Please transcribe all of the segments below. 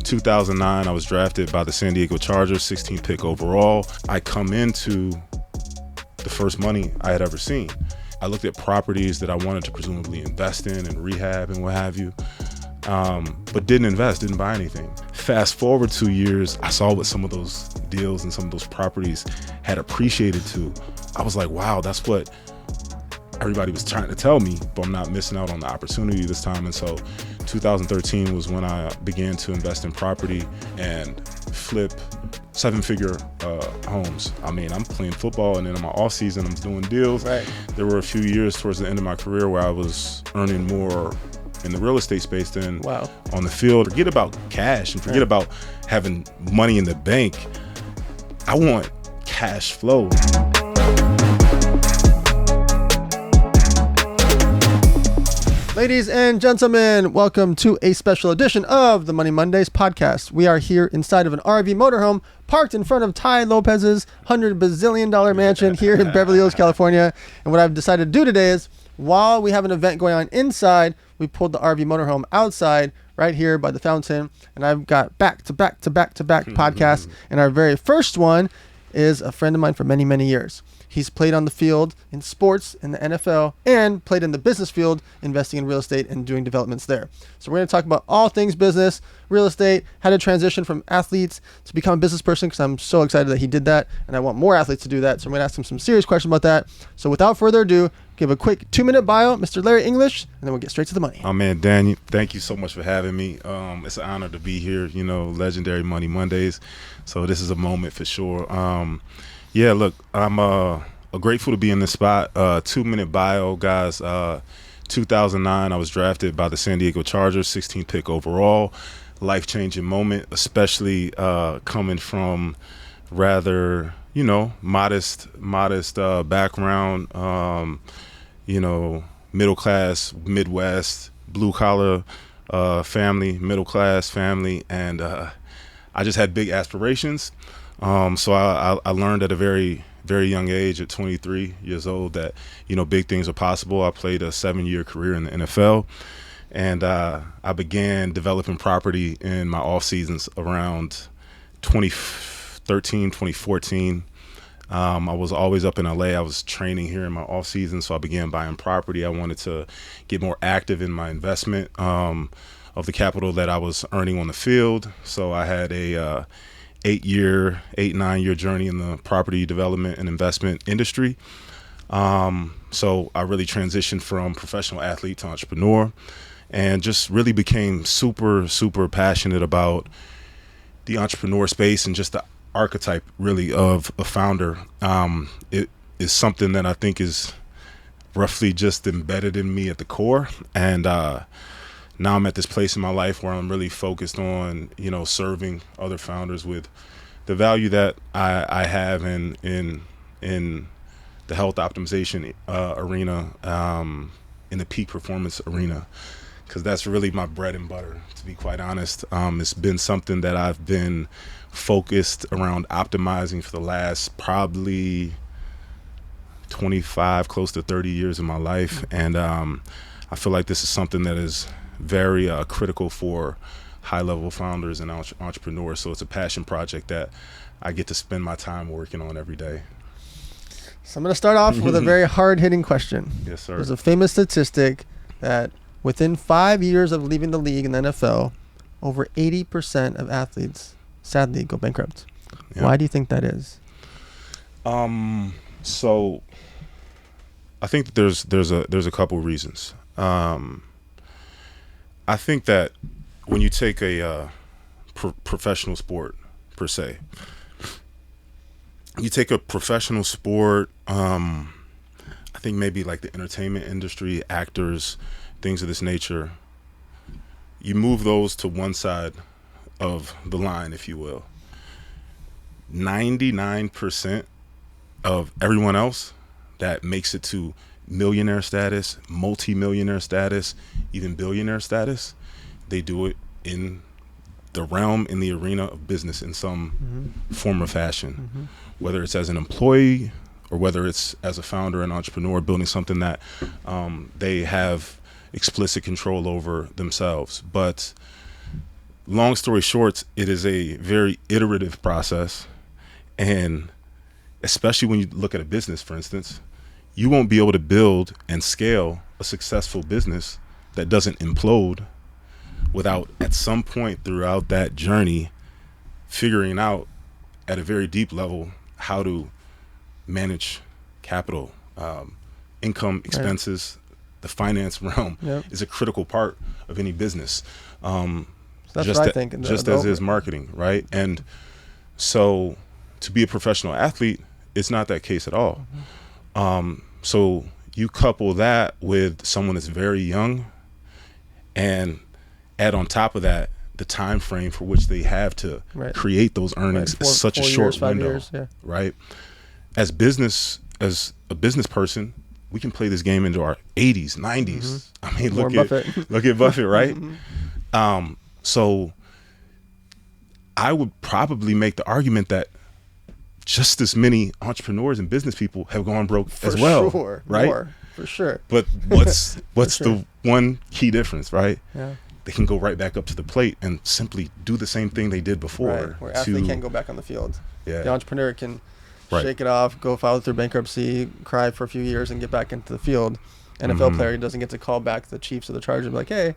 2009, I was drafted by the San Diego Chargers, 16th pick overall. I come into the first money I had ever seen. I looked at properties that I wanted to presumably invest in and rehab and what have you, but didn't invest, didn't buy anything. Fast forward 2 years, I saw what some of those deals and some of those properties had appreciated to. I was like, wow, that's what everybody was trying to tell me, but I'm not missing out on the opportunity this time. And so 2013 was when I began to invest in property and flip seven-figure homes. I mean, I'm playing football, and then in my off season, I'm doing deals. Right. There were a few years towards the end of my career where I was earning more in the real estate space than on the field. Forget about cash and forget about having money in the bank. I want cash flow. Ladies and gentlemen, welcome to a special edition of the Money Mondays podcast. We are here inside of an RV motorhome parked in front of Ty Lopez's $100 bazillion mansion here in Beverly Hills, California. And what I've decided to do today is, while we have an event going on inside, we pulled the RV motorhome outside right here by the fountain. And I've got back-to-back podcasts. And our very first one is a friend of mine for many, many years. He's played on the field in sports in the NFL and played in the business field, investing in real estate and doing developments there. So we're going to talk about all things business, real estate, how to transition from athletes to become a business person, because I'm so excited that he did that and I want more athletes to do that. So I'm going to ask him some serious questions about that. So without further ado, give a quick 2-minute bio, Mr. Larry English, and then we'll get straight to the money. Oh man, Dan, thank you so much for having me. It's an honor to be here, legendary Money Mondays. So this is a moment for sure. Yeah, look, I'm grateful to be in this spot. 2-minute bio, guys. 2009, I was drafted by the San Diego Chargers, 16th pick overall. Life-changing moment, especially coming from rather, modest background, middle class, Midwest, blue-collar family, middle-class family, and I just had big aspirations. So I learned at a very young age, at 23 years old, that, big things are possible. I played a 7-year career in the NFL, and I began developing property in my off seasons around 2013, 2014. I was always up in LA. I was training here in my off season, so I began buying property. I wanted to get more active in my investment of the capital that I was earning on the field. So I had a 9-year journey in the property development and investment industry. So I really transitioned from professional athlete to entrepreneur, and just really became super, super passionate about the entrepreneur space and just the archetype really of a founder. It is something that I think is roughly just embedded in me at the core. And now I'm at this place in my life where I'm really focused on, serving other founders with the value that I have in the health optimization arena, in the peak performance arena, because that's really my bread and butter, to be quite honest. It's been something that I've been focused around optimizing for the last probably 25, close to 30 years of my life. And I feel like this is something that is very critical for high-level founders and entrepreneurs. So it's a passion project that I get to spend my time working on every day. So I'm going to start off with a very hard-hitting question. Yes, sir. There's a famous statistic that within 5 years of leaving the league in the NFL, over 80% of athletes sadly go bankrupt. Yeah. Why do you think that is? So I think that there's a couple reasons. I think that when you take a professional sport per se, you take a professional sport, I think maybe like the entertainment industry, actors, things of this nature, you move those to one side of the line, if you will. 99% of everyone else that makes it to millionaire status, multi-millionaire status, even billionaire status, they do it in the realm, in the arena of business in some form or fashion, whether it's as an employee or whether it's as a founder and entrepreneur building something that they have explicit control over themselves. But long story short, it is a very iterative process. And especially when you look at a business, for instance, you won't be able to build and scale a successful business that doesn't implode without at some point throughout that journey figuring out at a very deep level how to manage capital, income, expenses. The finance realm is a critical part of any business. That's what I think. Just as is marketing, right? And so to be a professional athlete, it's not that case at all. So you couple that with someone that's very young and add on top of that the time frame for which they have to create those earnings is such a short window, right? As a business person, we can play this game into our 80s, 90s. I mean, look at Buffett, right? So I would probably make the argument that just as many entrepreneurs and business people have gone broke as well, right? For sure. But what's the one key difference, right? Yeah. They can go right back up to the plate and simply do the same thing they did before. Right. Where athlete can't go back on the field. Yeah. The entrepreneur can shake it off, go file through bankruptcy, cry for a few years, and get back into the field. NFL player doesn't get to call back the Chiefs or the Chargers and be like, hey,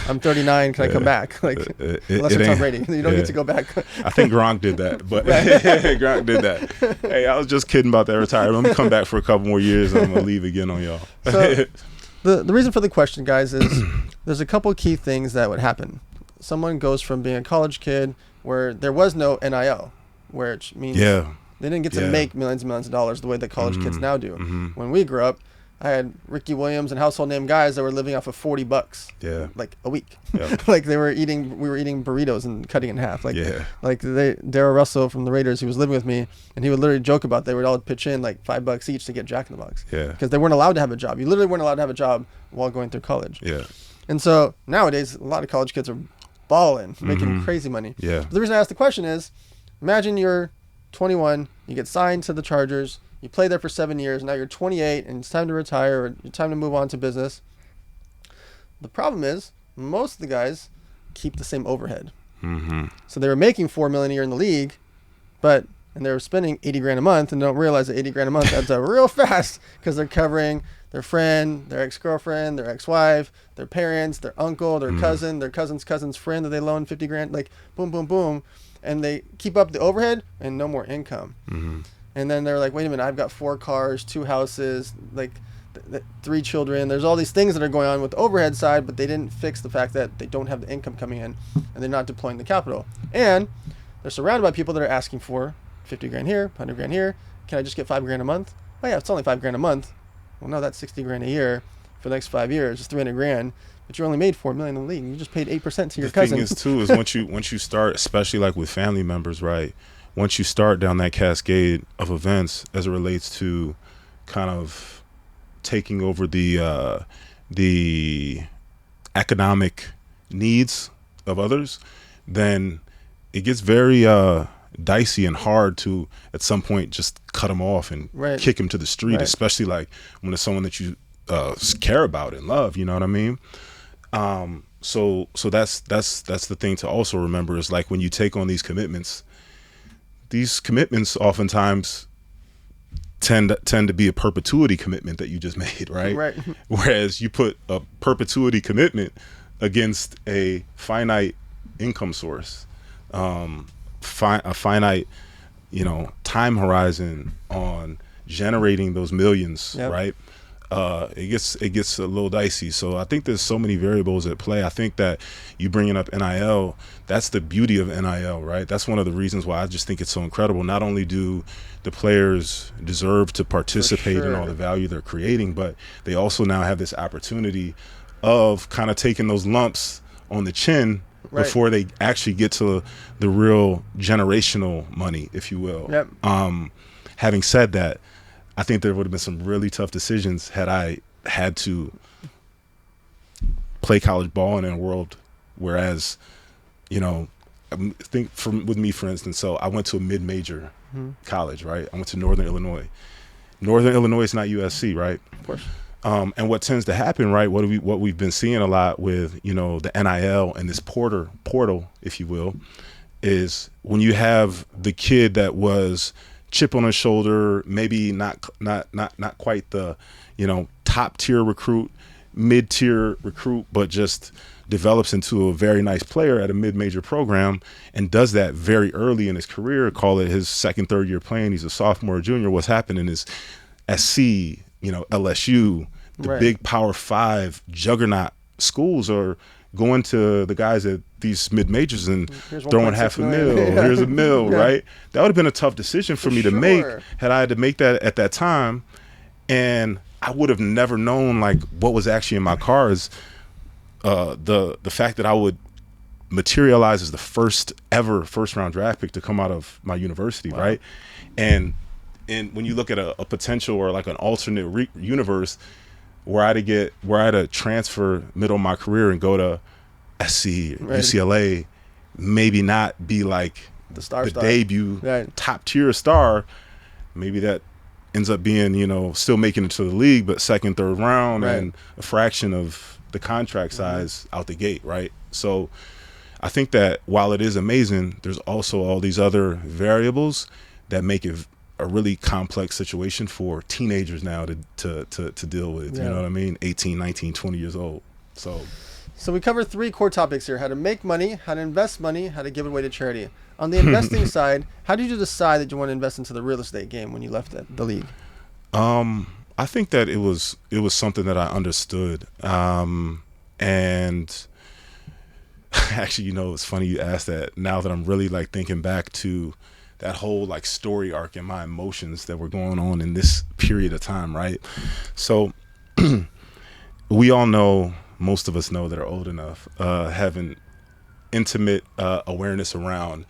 I'm 39, can I come back? Like, unless you're Tom Brady, you don't get to go back. I think Gronk did that, but Gronk did that. Hey, I was just kidding about that retirement. Let me come back for a couple more years and I'm going to leave again on y'all. So the reason for the question, guys, is there's a couple of key things that would happen. Someone goes from being a college kid where there was no NIL, which means they didn't get to make millions and millions of dollars the way that college kids now do. When we grew up, I had Ricky Williams and household name guys that were living off of $40 like a week. Like we were eating burritos and cutting it in half. Like Darryl Russell from the Raiders, he was living with me, and he would literally joke about they would all pitch in like $5 each to get Jack in the Box. Because they weren't allowed to have a job. You literally weren't allowed to have a job while going through college. And so nowadays a lot of college kids are balling, making crazy money. But the reason I asked the question is, imagine you're 21, you get signed to the Chargers, you play there for 7 years, now you're 28 and it's time to retire or it's time to move on to business. The problem is most of the guys keep the same overhead. So they were making $4 million a year in the league, and they were spending $80,000 a month and don't realize that $80,000 a month adds up real fast because they're covering their friend, their ex-girlfriend, their ex-wife, their parents, their uncle, their cousin, their cousin's cousin's friend that they loaned $50,000, like boom, boom, boom. And they keep up the overhead and no more income. And then they're like, wait a minute, I've got 4 cars, 2 houses, like 3 children. There's all these things that are going on with the overhead side, but they didn't fix the fact that they don't have the income coming in and they're not deploying the capital. And they're surrounded by people that are asking for $50,000 here, $100,000 here. Can I just get $5,000 a month? Oh yeah, it's only $5,000 a month. Well, no, that's $60,000 a year for the next 5 years. It's $300,000. But you only made $4 million in the league. You just paid 8% to your cousin. The thing is, too, is once you start, especially like with family members, right? Once you start down that cascade of events as it relates to kind of taking over the economic needs of others, then it gets very dicey and hard to at some point just cut them off and kick them to the street, especially like when it's someone that you care about and love, you know what I mean? So that's the thing to also remember is like when you take on these commitments oftentimes tend to be a perpetuity commitment that you just made, right? Whereas you put a perpetuity commitment against a finite income source, a finite, time horizon on generating those millions, right? It gets a little dicey. So I think there's so many variables at play. I think that you bringing up NIL, that's the beauty of NIL, right? That's one of the reasons why I just think it's so incredible. Not only do the players deserve to participate in all the value they're creating, but they also now have this opportunity of kind of taking those lumps on the chin before they actually get to the real generational money, if you will. Having said that, I think there would have been some really tough decisions had I had to play college ball in a world, whereas, think with me, for instance, so I went to a mid-major college, right? I went to Northern Illinois. Northern Illinois is not USC, right? Of course. And what tends to happen, right? What we've been seeing a lot with, the NIL and this portal, if you will, is when you have the kid that was chip on his shoulder, maybe not quite the, top tier recruit, mid tier recruit, but just develops into a very nice player at a mid-major program and does that very early in his career, call it his second, third year playing. He's a sophomore or junior. What's happening is SC, LSU, the Right. big Power 5 juggernaut schools are going to the guys at these mid-majors and Here's throwing 1.6 half a million. mil. Here's a mil, Yeah. right? That would have been a tough decision for me to make sure. had I had to make that at that time. And I would have never known like what was actually in my cards. The fact that I would materialize as the first ever first round draft pick to come out of my university, Wow. right? And when you look at a potential or like an alternate universe where I had to transfer middle of my career and go to SC, Right. UCLA, maybe not be like The star. debut Right. top tier star, maybe that ends up being, still making it to the league, but second, third round, Right. and a fraction of the contract size out the gate, right? So I think that while it is amazing, there's also all these other variables that make it a really complex situation for teenagers now to deal with. Yeah. You know what I mean? 18, 19, 20 years old. So So we covered 3 core topics here: how to make money, how to invest money, how to give it away to charity. On the investing side, how did you decide that you want to invest into the real estate game when you left the league? I think that it was something that I understood. And actually, it's funny you asked that now that I'm really like thinking back to that whole like story arc and my emotions that were going on in this period of time, right? So we all know, most of us know that are old enough, having intimate awareness around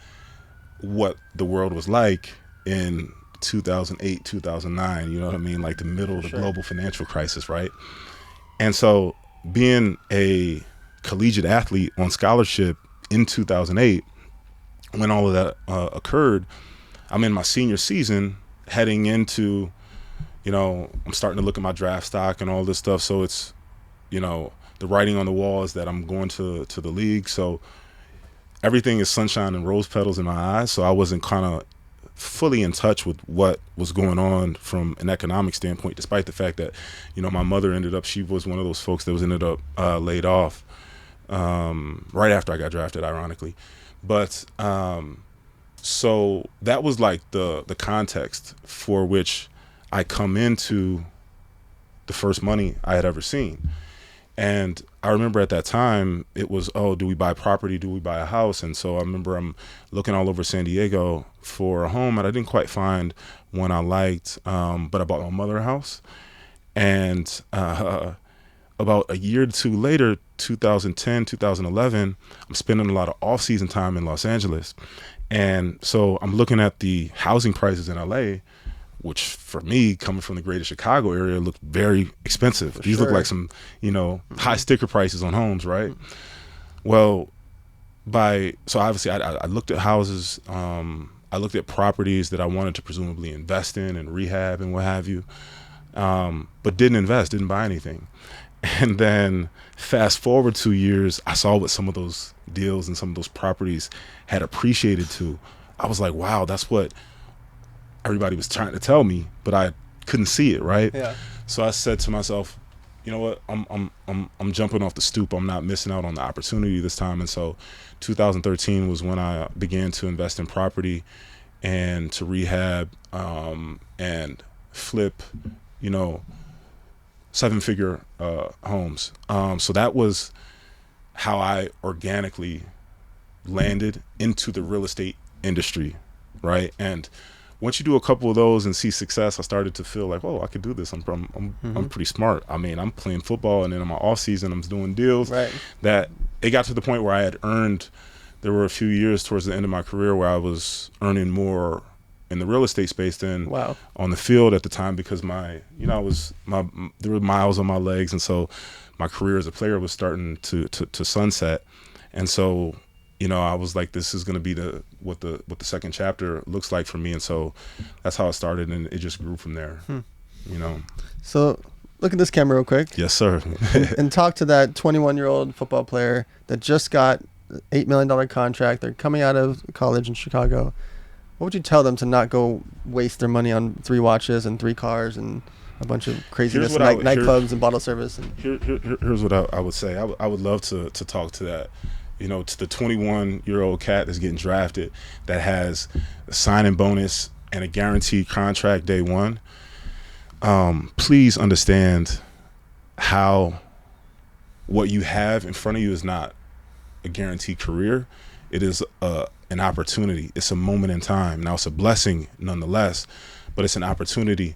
what the world was like in 2008, 2009, you know what I mean? Like the middle of the Sure. global financial crisis, right? And so being a collegiate athlete on scholarship in 2008, when all of that occurred, I'm in my senior season heading into, I'm starting to look at my draft stock and all this stuff. So it's, the writing on the wall is that I'm going to the league. So everything is sunshine and rose petals in my eyes. So I wasn't kind of fully in touch with what was going on from an economic standpoint, despite the fact that, my mother she was one of those folks that was ended up laid off right after I got drafted, ironically. But so that was like the context for which I come into the first money I had ever seen. And I remember at that time it was, do we buy property? Do we buy a house? And so I remember I'm looking all over San Diego for a home, and I didn't quite find one I liked, but I bought my mother a house. And about a year or two later, 2010, 2011, I'm spending a lot of off-season time in Los Angeles. And so I'm looking at the housing prices in LA, which for me, coming from the greater Chicago area, looked very expensive. These look sure. like some, high sticker prices on homes, right? Well, so obviously I looked at houses, I looked at properties that I wanted to presumably invest in and rehab and what have you, but didn't buy anything. And then fast forward 2 years, I saw what some of those deals and some of those properties had appreciated to. I was like, wow, that's what everybody was trying to tell me, but I couldn't see it, right? Yeah. So I said to myself, you know what, I'm jumping off the stoop. I'm not missing out on the opportunity this time. And so 2013 was when I began to invest in property and to rehab and flip, 7-figure homes. So that was how I organically landed into the real estate industry, right? And once you do a couple of those and see success, I started to feel like, I could do this. I'm pretty smart. I mean, I'm playing football, and then in my off season, I'm doing deals. Right. That it got to the point where I had earned. There were a few years towards the end of my career where I was earning more in the real estate space than Wow. on the field at the time, because there were miles on my legs, and so my career as a player was starting to sunset, and so. I was like, this is going to be what the second chapter looks like for me. And so that's how it started, and it just grew from there, So look at this camera real quick. Yes, sir. And talk to that 21-year-old football player that just got an $8 million contract. They're coming out of college in Chicago. What would you tell them to not go waste their money on 3 watches and 3 cars and a bunch of craziness, nightclubs and bottle service? And here's what I would say. I would love to talk to that, to the 21-year-old cat that's getting drafted, that has a signing bonus and a guaranteed contract day one. Please understand how what you have in front of you is not a guaranteed career. It is an opportunity. It's a moment in time. Now, it's a blessing nonetheless, but it's an opportunity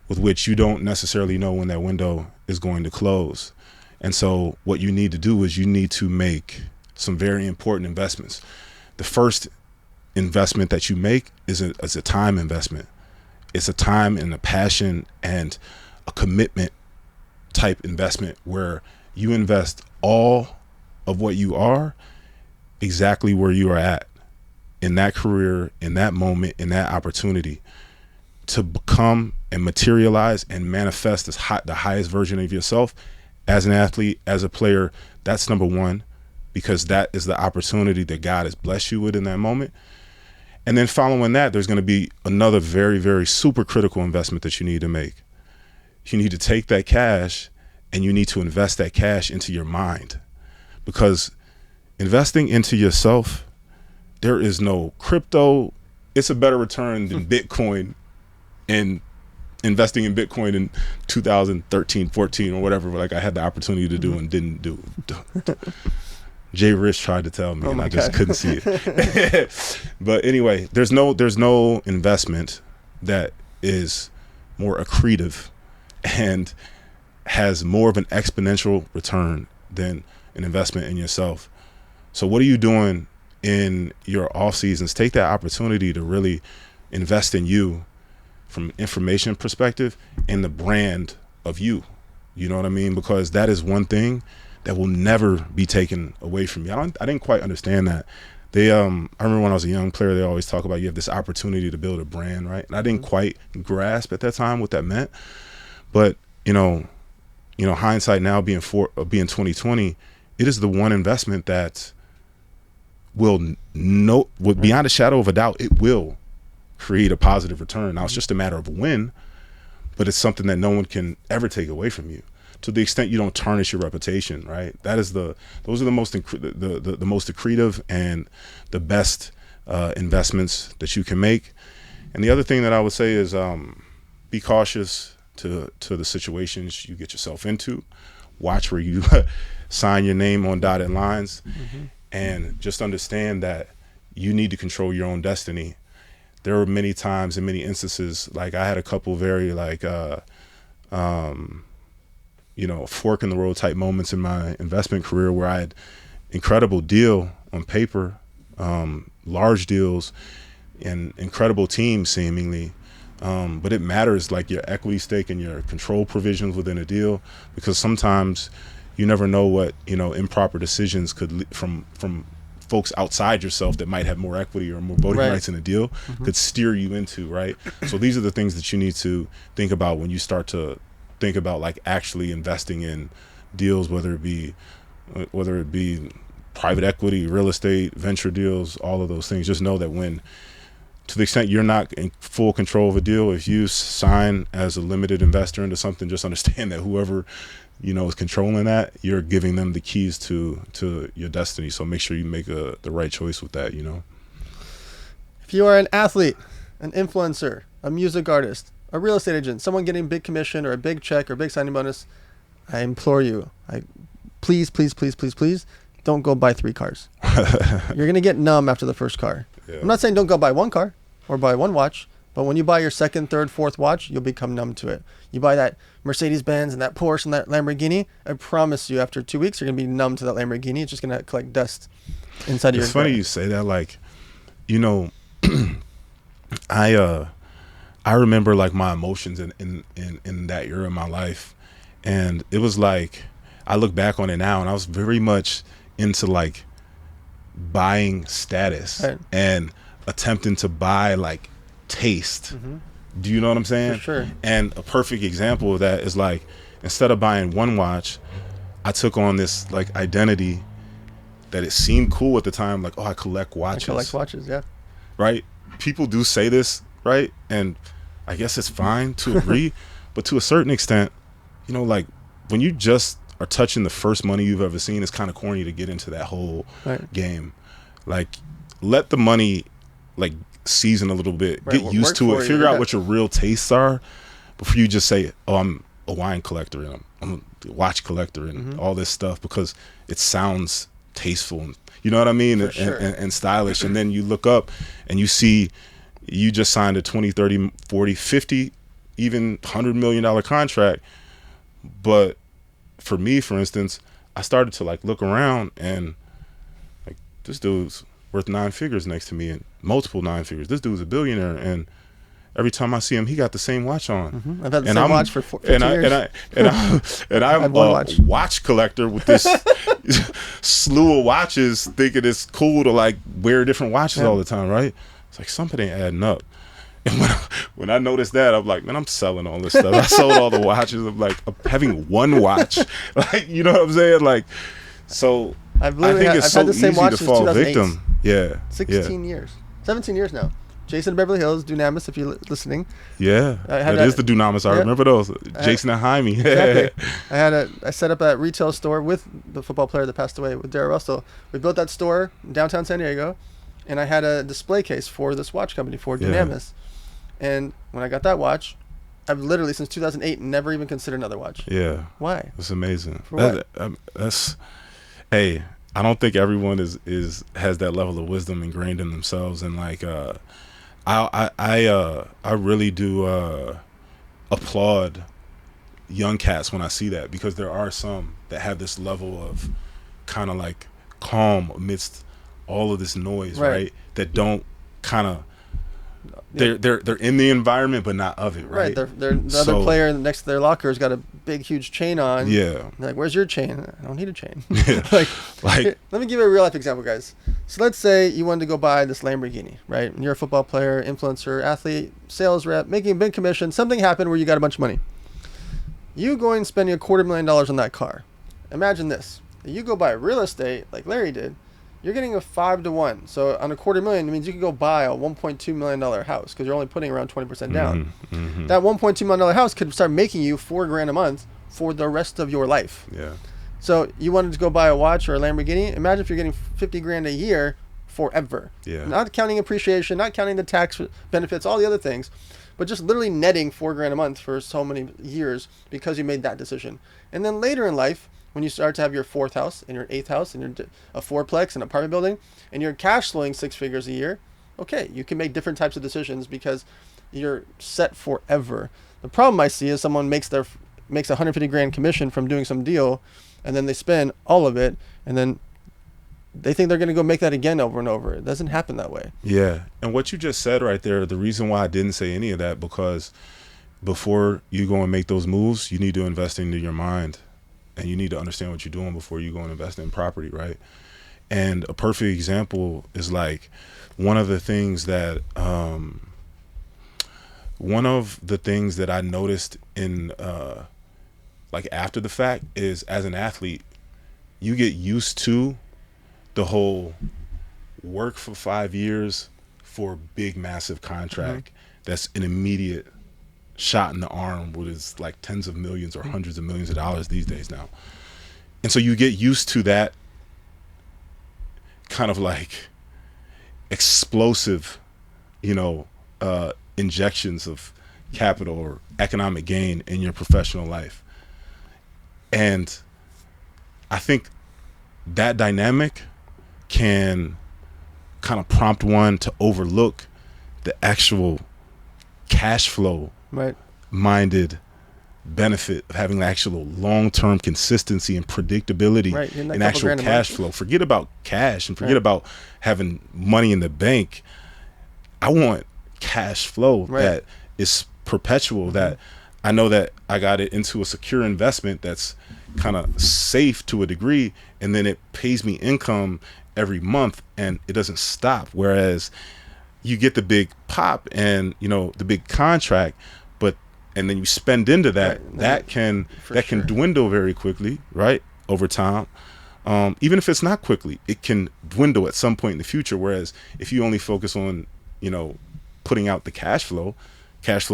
with which you don't necessarily know when that window is going to close. And so what you need to do is you need to make some very important investments. The first investment that you make is a time investment. It's a time and a passion and a commitment type investment where you invest all of what you are exactly where you are at in that career, in that moment, in that opportunity to become and materialize and manifest the highest version of yourself as an athlete, as a player. That's number one, because that is the opportunity that God has blessed you with in that moment. And then following that, there's going to be another very, very super critical investment that you need to make. You need to take that cash and you need to invest that cash into your mind, because investing into yourself, there is no crypto. It's a better return than Bitcoin, and investing in Bitcoin in 2013, 14 or whatever, like I had the opportunity to do and didn't do. Jay Rich tried to tell me and I just couldn't see it. But anyway, there's no investment that is more accretive and has more of an exponential return than an investment in yourself. So what are you doing in your off seasons? Take that opportunity to really invest in you from an information perspective and the brand of you. You know what I mean? Because that is one thing that will never be taken away from you. I didn't quite understand that. I remember when I was a young player, they always talk about you have this opportunity to build a brand, right? And I didn't quite grasp at that time what that meant. But hindsight now being 2020, it is the one investment that will beyond a shadow of a doubt, it will create a positive return. Now it's just a matter of when, but it's something that no one can ever take away from you, to the extent you don't tarnish your reputation, right? Those are the most the most accretive and the best investments that you can make. And the other thing that I would say is be cautious to the situations you get yourself into. Watch where you sign your name on dotted lines, and just understand that you need to control your own destiny. There were many times and many instances, like I had a couple very fork in the road type moments in my investment career where I had incredible deal on paper, large deals and incredible teams seemingly. But it matters, like your equity stake and your control provisions within a deal, because sometimes you never know what, improper decisions could from folks outside yourself that might have more equity or more voting rights in a deal could steer you into, right? So these are the things that you need to think about when you start to think about like actually investing in deals, whether it be private equity, real estate, venture deals, all of those things. Just know that to the extent you're not in full control of a deal, if you sign as a limited investor into something, just understand that whoever is controlling that, you're giving them the keys to your destiny. So make sure you make the right choice with that. If you are an athlete, an influencer, a music artist, a real estate agent, someone getting big commission or a big check or a big signing bonus, I implore you, please don't go buy 3 cars. You're gonna get numb after the first car. Yeah. I'm not saying don't go buy 1 car or buy 1 watch, but when you buy your second, third, fourth watch, you'll become numb to it. You buy that Mercedes-Benz and that Porsche and that Lamborghini, I promise you after 2 weeks, you're going to be numb to that Lamborghini. It's just going to collect dust inside of your It's funny you say that. Like, I remember like my emotions in that era of my life. And it was like, I look back on it now and I was very much into like buying status and attempting to buy like taste. Do you know what I'm saying? For sure. And a perfect example of that is like instead of buying one watch, I took on this like identity that it seemed cool at the time. Like, oh, I collect watches. I collect watches, yeah. Right? People do say this, right? And I guess it's fine to agree, but to a certain extent, you know, like when you just are touching the first money you've ever seen, it's kind of corny to get into that whole game. Like, let the money like season a little bit, get used to it, figure out what your real tastes are before you just say, oh, I'm a wine collector and I'm a watch collector and all this stuff, because it sounds tasteful and, you know what I mean, and stylish. And then you look up and you see you just signed a 20, 30, 40, 50, even $100 million contract. But for me, for instance, I started to like look around and like, this dude's worth 9 figures next to me, and multiple 9 figures. This dude's a billionaire, and every time I see him, he got the same watch on. I've had the same watch for 15 years. And I'm a watch collector with this slew of watches, thinking it's cool to like wear different watches all the time, right? It's like something ain't adding up. And when I noticed that, I'm like, man, I'm selling all this stuff. I sold all the watches. I'm like, I'm having one watch. Like, you know what I'm saying? Like, so I think it's so easy to fall victim. Yeah. 16 years. 17 years now. Jason Beverly Hills, Dunamis, if you're listening. Yeah. That is the Dunamis. I remember those. Jason and Jaime. Exactly. I set up a retail store with the football player that passed away, with Darrell Russell. We built that store in downtown San Diego, and I had a display case for this watch company, for Dunamis. And when I got that watch, I've literally, since 2008, never even considered another watch. Yeah. Why? It's amazing. For what? Hey, I don't think everyone has that level of wisdom ingrained in themselves, and like I really do applaud young cats when I see that, because there are some that have this level of kind of like calm amidst all of this noise, right? That don't kind of they're in the environment but not of it, right? They're the other player next to their locker has got a big huge chain on. Yeah. They're like, where's your chain? I don't need a chain. like let me give you a real life example, guys. So let's say you wanted to go buy this Lamborghini, right? And you're a football player, influencer, athlete, sales rep, making a big commission. Something happened where you got a bunch of money. You going and spending $250,000 on that car. Imagine this. You go buy real estate like Larry did. You're getting a 5-to-1. So on $250,000, it means you could go buy a $1.2 million house, because you're only putting around 20% down. That $1.2 million house could start making you $4,000 a month for the rest of your life. Yeah. So you wanted to go buy a watch or a Lamborghini. Imagine if you're getting $50,000 a year forever. Yeah. Not counting appreciation, not counting the tax benefits, all the other things, but just literally netting $4,000 a month for so many years because you made that decision. And then later in life, when you start to have your 4th house and your 8th house and your a fourplex, an apartment building, and you're cash flowing 6 figures a year, okay, you can make different types of decisions because you're set forever. The problem I see is someone makes $150,000 commission from doing some deal, and then they spend all of it, and then they think they're going to go make that again over and over. It doesn't happen that way. Yeah. And what you just said right there, the reason why I didn't say any of that, because before you go and make those moves, you need to invest into your mind. And you need to understand what you're doing before you go and invest in property, right? And a perfect example is like one of the things that I noticed in like after the fact is, as an athlete, you get used to the whole work for 5 years for a big, massive contract that's an immediate shot in the arm, with is like tens of millions or hundreds of millions of dollars these days now. And so you get used to that kind of like explosive, injections of capital or economic gain in your professional life. And I think that dynamic can kind of prompt one to overlook the actual cash flow minded benefit of having actual long-term consistency and predictability in actual cash flow. Forget about cash and forget about having money in the bank. I want cash flow that is perpetual, that I know that I got it into a secure investment that's kind of safe to a degree, and then it pays me income every month and it doesn't stop. Whereas you get the big pop and the big contract, but and then you spend into that, Right. that can For sure. dwindle very quickly, right, over time. Even if it's not quickly, it can dwindle at some point in the future. Whereas if you only focus on, putting out the cash flow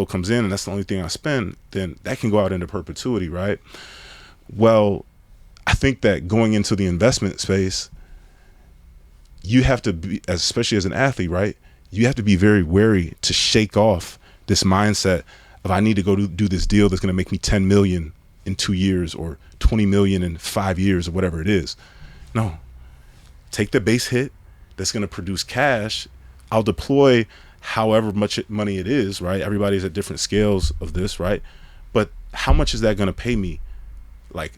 comes in and that's the only thing I spend, then that can go out into perpetuity, right? Well, I think that going into the investment space, you have to be, especially as an athlete, right? You have to be very wary to shake off this mindset of I need to go do this deal that's going to make me 10 million in 2 years or 20 million in 5 years or whatever it is. No, take the base hit that's going to produce cash. I'll deploy however much money it is, right? Everybody's at different scales of this, right? But how much is that going to pay me? Like,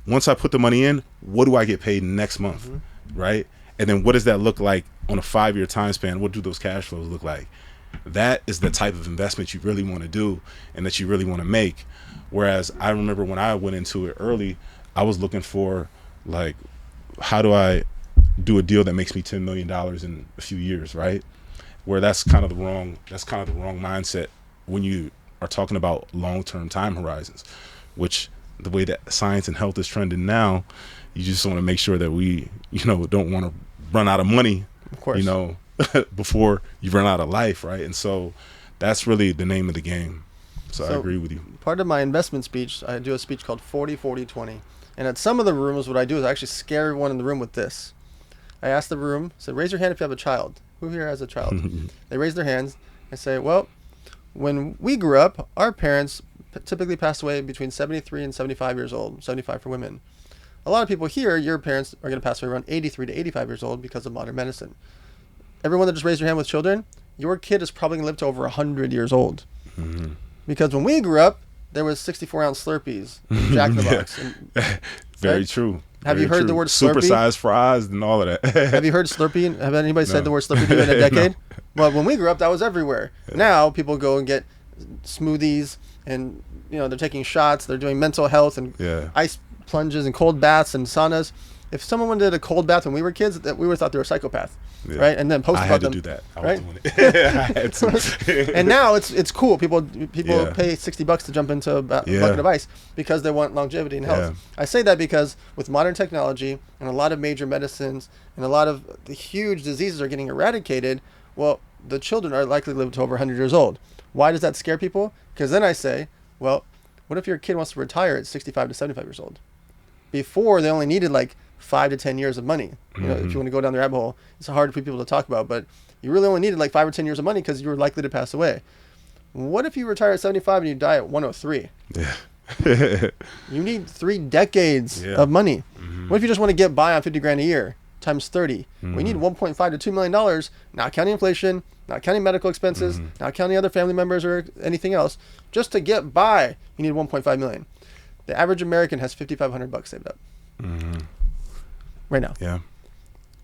once I put the money in, what do I get paid next month, right? And then what does that look like on a 5-year time span? What do those cash flows look like? That is the type of investment you really want to do and that you really want to make. Whereas I remember when I went into it early, I was looking for, like, how do I do a deal that makes me $10 million in a few years, right? Where that's kind of the wrong mindset when you are talking about long-term time horizons, which the way that science and health is trending now, you just want to make sure that we, don't want to run out of money, Of course. before you run out of life, right? And so that's really the name of the game. So I agree with you. Part of my investment speech, I do a speech called 40-40-20. And at some of the rooms, what I do is I actually scare everyone in the room with this. I ask the room, say, raise your hand if you have a child. Who here has a child? They raise their hands. I say, well, when we grew up, our parents typically passed away between 73 and 75 years old, 75 for women. A lot of people here, your parents are going to pass away around 83 to 85 years old because of modern medicine. Everyone that just raised your hand with children, your kid is probably going to live to over 100 years old. Mm-hmm. Because when we grew up, there was 64-ounce Slurpees, and Jack in the Box. And, Very right? true. Have you heard the word Slurpee? Supersized fries and all of that. Have you heard Slurpee? Have anybody said No. the word Slurpee to you in a decade? No. Well, when we grew up, that was everywhere. Now people go and get smoothies, and they're taking shots. They're doing mental health and ice plunges and cold baths and saunas. If someone did a cold bath when we were kids, that we would have thought they were a psychopath, right? And then post I about had to them. do that. I right? was doing it. I had to. And now it's cool. People Yeah. pay $60 to jump into a bucket of ice because they want longevity and health. Yeah. I say that because with modern technology and a lot of major medicines and a lot of the huge diseases are getting eradicated, well, the children are likely to live to over 100 years old. Why does that scare people? Because then I say, well, what if your kid wants to retire at 65 to 75 years old? Before, they only needed like 5 to 10 years of money. If you want to go down the rabbit hole, it's hard for people to talk about, but you really only needed like 5 or 10 years of money because you were likely to pass away. What if you retire at 75 and you die at 103? Yeah. You need 3 decades of money. What if you just want to get by on 50 grand a year times 30? We need 1.5 to $2 million, not counting inflation, not counting medical expenses, not counting other family members or anything else. Just to get by, you need 1.5 million. The average American has $5,500 saved up right now. Yeah.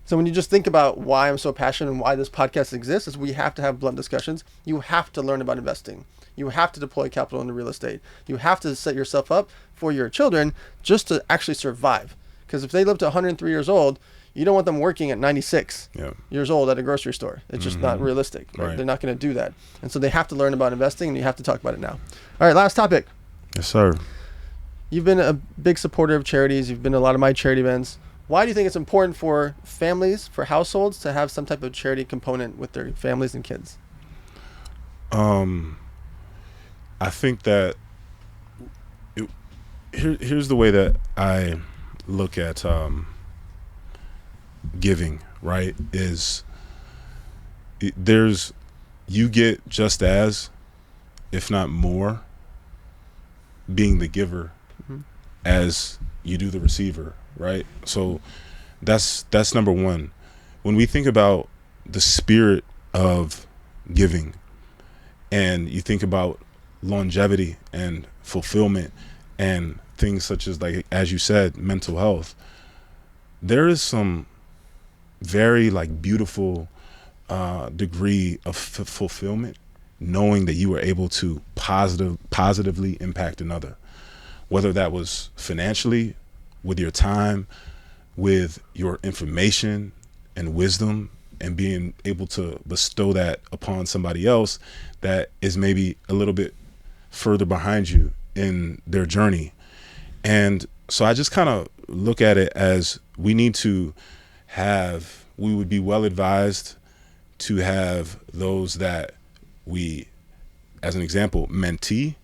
So when you just think about why I'm so passionate and why this podcast exists, is we have to have blunt discussions. You have to learn about investing. You have to deploy capital into real estate. You have to set yourself up for your children just to actually survive. Because if they live to 103 years old, you don't want them working at 96 years old at a grocery store. It's just not realistic. Right? They're not going to do that. And so they have to learn about investing, and you have to talk about it now. All right, last topic. Yes, sir. You've been a big supporter of charities. You've been to a lot of my charity events. Why do you think it's important for families, for households, to have some type of charity component with their families and kids? I think that here's the way that I look at giving, right? You get just as, if not more, being the giver as you do the receiver, right? So that's number one. When we think about the spirit of giving, and you think about longevity and fulfillment and things such as, like, as you said, mental health, there is some very beautiful degree of fulfillment knowing that you were able to positively impact another, whether that was financially, with your time, with your information and wisdom, and being able to bestow that upon somebody else that is maybe a little bit further behind you in their journey. And so I just kind of look at it as we would be well advised to have those that we, as an example, mentee.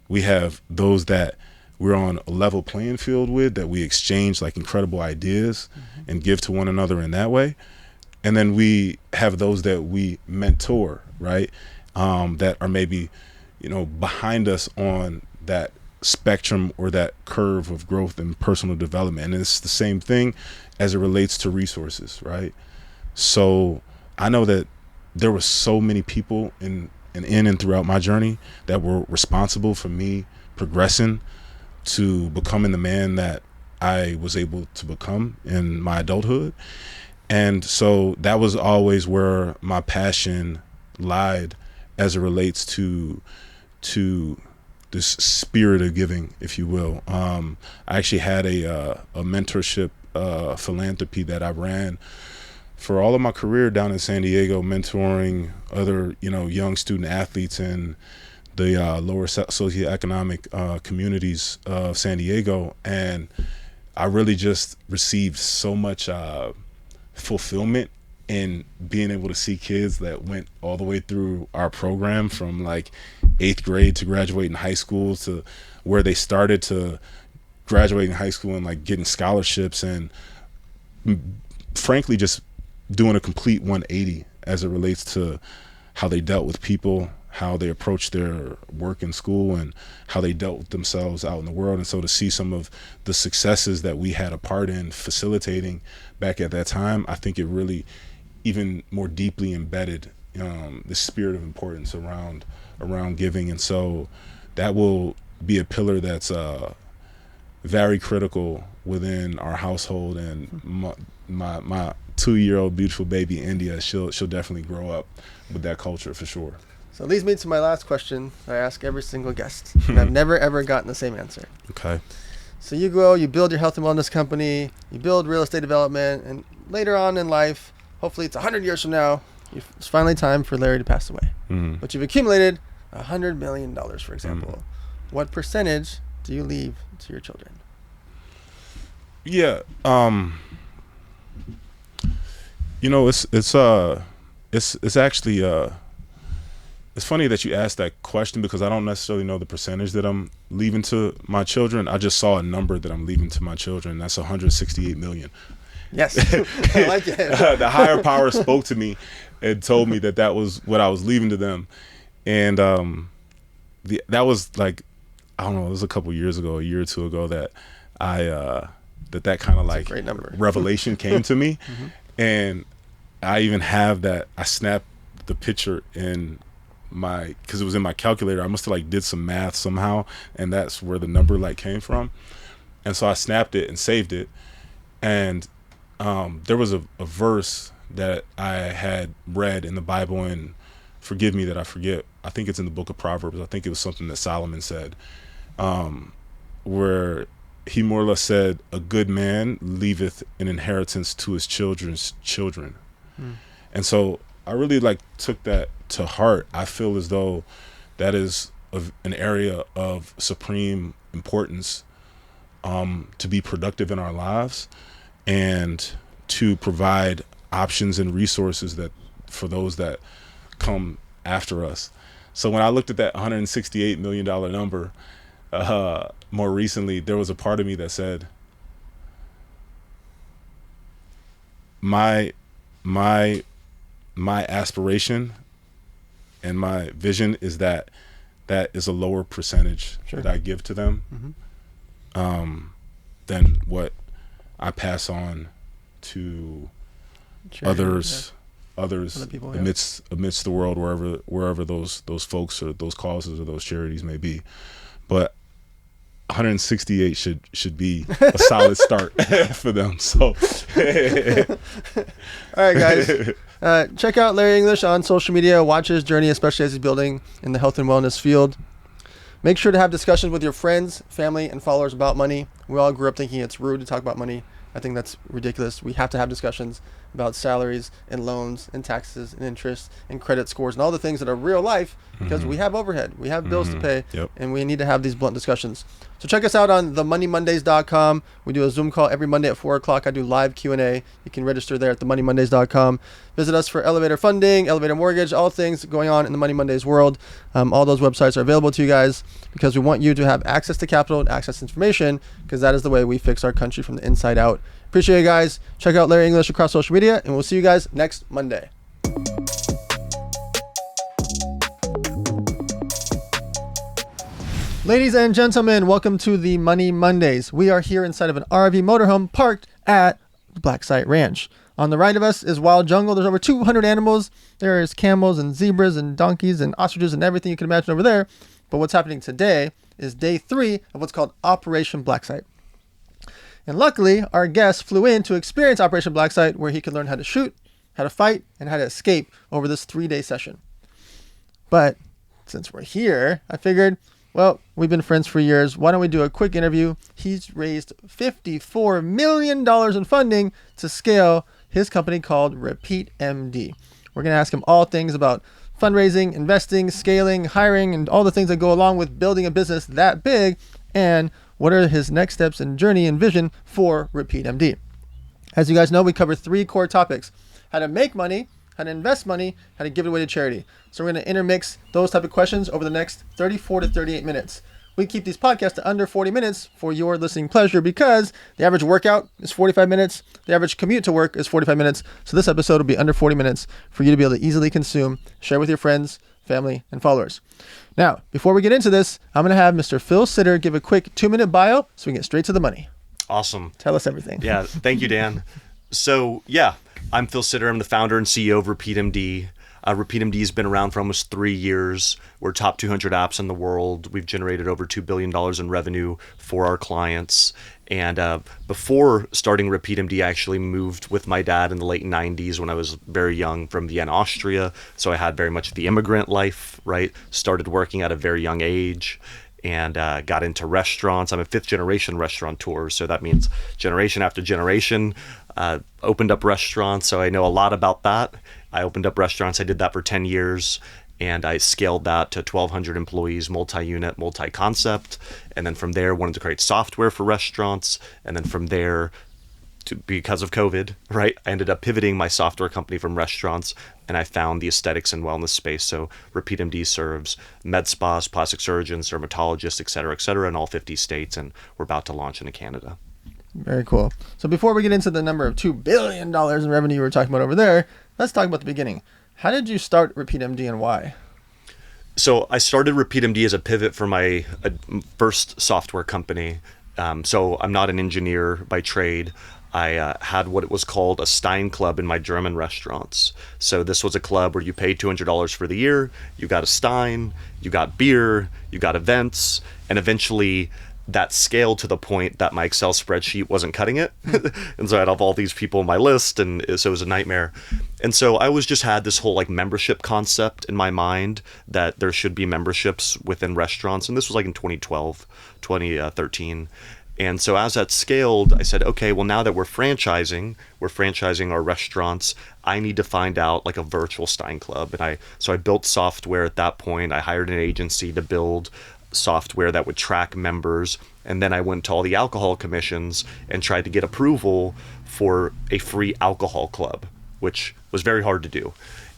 We have those that we're on a level playing field with, that we exchange like incredible ideas and give to one another in that way. And then we have those that we mentor, right? That are maybe, behind us on that spectrum or that curve of growth and personal development. And it's the same thing as it relates to resources, right? So I know that there were so many people in and throughout my journey that were responsible for me progressing to becoming the man that I was able to become in my adulthood. And so that was always where my passion lied as it relates to this spirit of giving, if you will. I actually had a mentorship philanthropy that I ran for all of my career down in San Diego, mentoring other, young student athletes in the lower socioeconomic communities of San Diego. And I really just received so much fulfillment in being able to see kids that went all the way through our program, from like 8th grade to graduating high school, to where they started to graduating high school and like getting scholarships, and frankly just doing a complete 180 as it relates to how they dealt with people, how they approached their work in school, and how they dealt with themselves out in the world. And so to see some of the successes that we had a part in facilitating back at that time, I think it really even more deeply embedded the spirit of importance around giving. And so that will be a pillar that's very critical within our household. And my 2-year-old beautiful baby India, she'll definitely grow up with that culture for sure. So it leads me to my last question I ask every single guest, and I've never ever gotten the same answer. Okay. So you go, you build your health and wellness company, you build real estate development, and later on in life, hopefully it's 100 years from now, it's finally time for Larry to pass away. Mm-hmm. But you've accumulated $100 million, for example. Mm-hmm. What percentage do you leave to your children? Yeah. It's actually it's funny that you asked that question, because I don't necessarily know the percentage that I'm leaving to my children. I just saw a number that I'm leaving to my children. That's 168 million. Yes, I like it. The higher power spoke to me and told me that was what I was leaving to them. And that was like, I don't know, it was a couple years ago, a year or two ago, that that kind of like great number. Revelation came to me. Mm-hmm. And I even have that, I snapped the picture in because it was in my calculator. I must have like did some math somehow, and that's where the number like came from. And so I snapped it and saved it. And there was a verse that I had read in the Bible, and forgive me that I forget, I think it's in the book of Proverbs. I think it was something that Solomon said, where he more or less said, a good man leaveth an inheritance to his children's children. And so I really like took that to heart. I feel as though that is an area of supreme importance, to be productive in our lives and to provide options and resources that for those that come after us. So when I looked at that $168 million number more recently, there was a part of me that said, my aspiration and my vision is that is a lower percentage that I give to them, than what I pass on to others people, amidst the world, wherever those folks or those causes or those charities may be. But 168 should be a solid start for them. So, all right, guys, check out Larry English on social media. Watch his journey, especially as he's building in the health and wellness field. Make sure to have discussions with your friends, family, and followers about money. We all grew up thinking it's rude to talk about money. I think that's ridiculous. We have to have discussions about salaries and loans and taxes and interest and credit scores and all the things that are real life, because we have overhead, we have bills to pay, and we need to have these blunt discussions. So check us out on themoneymondays.com. We do a Zoom call every Monday at 4 o'clock. I do live Q&A. You can register there at themoneymondays.com. Visit us for elevator funding, elevator mortgage, all things going on in the Money Mondays world. All those websites are available to you guys because we want you to have access to capital and access to information, because that is the way we fix our country from the inside out. Appreciate you guys. Check out Larry English across social media, and we'll see you guys next Monday. Ladies and gentlemen, welcome to the Money Mondays. We are here inside of an RV motorhome parked at Black Site Ranch. On the right of us is wild jungle. There's over 200 animals. There is camels and zebras and donkeys and ostriches and everything you can imagine over there. But what's happening today is day 3 of what's called Operation Black Site. And luckily, our guest flew in to experience Operation Black Site, where he could learn how to shoot, how to fight, and how to escape over this 3-day session. But since we're here, I figured, well, we've been friends for years. Why don't we do a quick interview? He's raised $54 million in funding to scale his company called RepeatMD. We're going to ask him all things about fundraising, investing, scaling, hiring, and all the things that go along with building a business that big, and what are his next steps and journey and vision for RepeatMD. As you guys know, we cover 3 core topics: how to make money, how to invest money, how to give it away to charity. So we're going to intermix those type of questions over the next 34 to 38 minutes. We keep these podcasts to under 40 minutes for your listening pleasure, because the average workout is 45 minutes. The average commute to work is 45 minutes. So this episode will be under 40 minutes for you to be able to easily consume, share with your friends, family, and followers. Now, before we get into this, I'm going to have Mr. Phil Sitter give a quick 2-minute bio so we can get straight to the money. Awesome. Tell us everything. Yeah, thank you, Dan. So, yeah, I'm Phil Sitter. I'm the founder and CEO of RepeatMD. RepeatMD has been around for almost 3 years. We're top 200 apps in the world. We've generated over $2 billion in revenue for our clients. And before starting RepeatMD, I actually moved with my dad in the late 90s when I was very young from Vienna, Austria. So I had very much the immigrant life, right? Started working at a very young age and got into restaurants. I'm a 5th generation restaurateur. So that means generation after generation opened up restaurants. So I know a lot about that. I opened up restaurants. I did that for 10 years. And I scaled that to 1,200 employees, multi-unit, multi-concept. And then from there, wanted to create software for restaurants. And then from there, because of COVID, right, I ended up pivoting my software company from restaurants, and I found the aesthetics and wellness space. So RepeatMD serves med spas, plastic surgeons, dermatologists, et cetera, in all 50 states. And we're about to launch into Canada. Very cool. So before we get into the number of $2 billion in revenue you were talking about over there, let's talk about the beginning. How did you start RepeatMD and why? So I started RepeatMD as a pivot for my first software company. So I'm not an engineer by trade. I had what it was called a Stein Club in my German restaurants. So this was a club where you paid $200 for the year, you got a Stein, you got beer, you got events, and eventually that scaled to the point that my Excel spreadsheet wasn't cutting it. And so I had all these people on my list, and so it was a nightmare. And so I always just had this whole like membership concept in my mind that there should be memberships within restaurants. And this was like in 2012, 2013. And so as that scaled, I said, okay, well, now that we're franchising our restaurants, I need to find out like a virtual Stein Club. And so I built software at that point. I hired an agency to build software that would track members. And then I went to all the alcohol commissions and tried to get approval for a free alcohol club, which was very hard to do.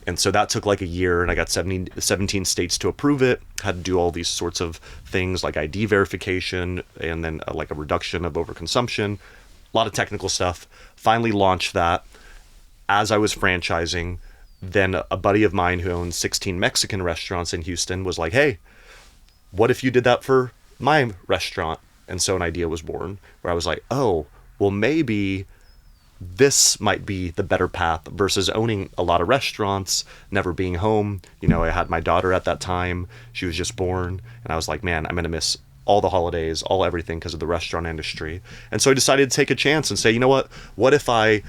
And so that took like a year, and I got 17 states to approve it. Had to do all these sorts of things like ID verification, and then like a reduction of overconsumption, a lot of technical stuff. Finally launched that. As I was franchising, then a buddy of mine who owns 16 Mexican restaurants in Houston was like, hey, what if you did that for my restaurant? And so an idea was born where I was like, oh, well, maybe this might be the better path versus owning a lot of restaurants, never being home. You know, I had my daughter at that time. She was just born. And I was like, man, I'm going to miss all the holidays, all everything because of the restaurant industry. And so I decided to take a chance and say, you know what if I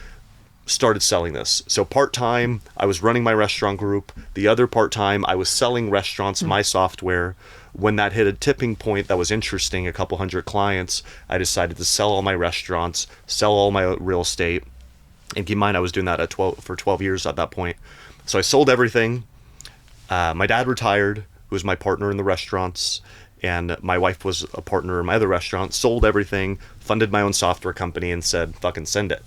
started selling this. So part-time, I was running my restaurant group. The other part-time, I was selling restaurants my software. When that hit a tipping point that was interesting, a couple hundred clients, I decided to sell all my restaurants, sell all my real estate. And keep in mind, I was doing that for 12 years at that point. So I sold everything. My dad retired, who was my partner in the restaurants, and my wife was a partner in my other restaurant. Sold everything, funded my own software company, and said, "Fucking send it."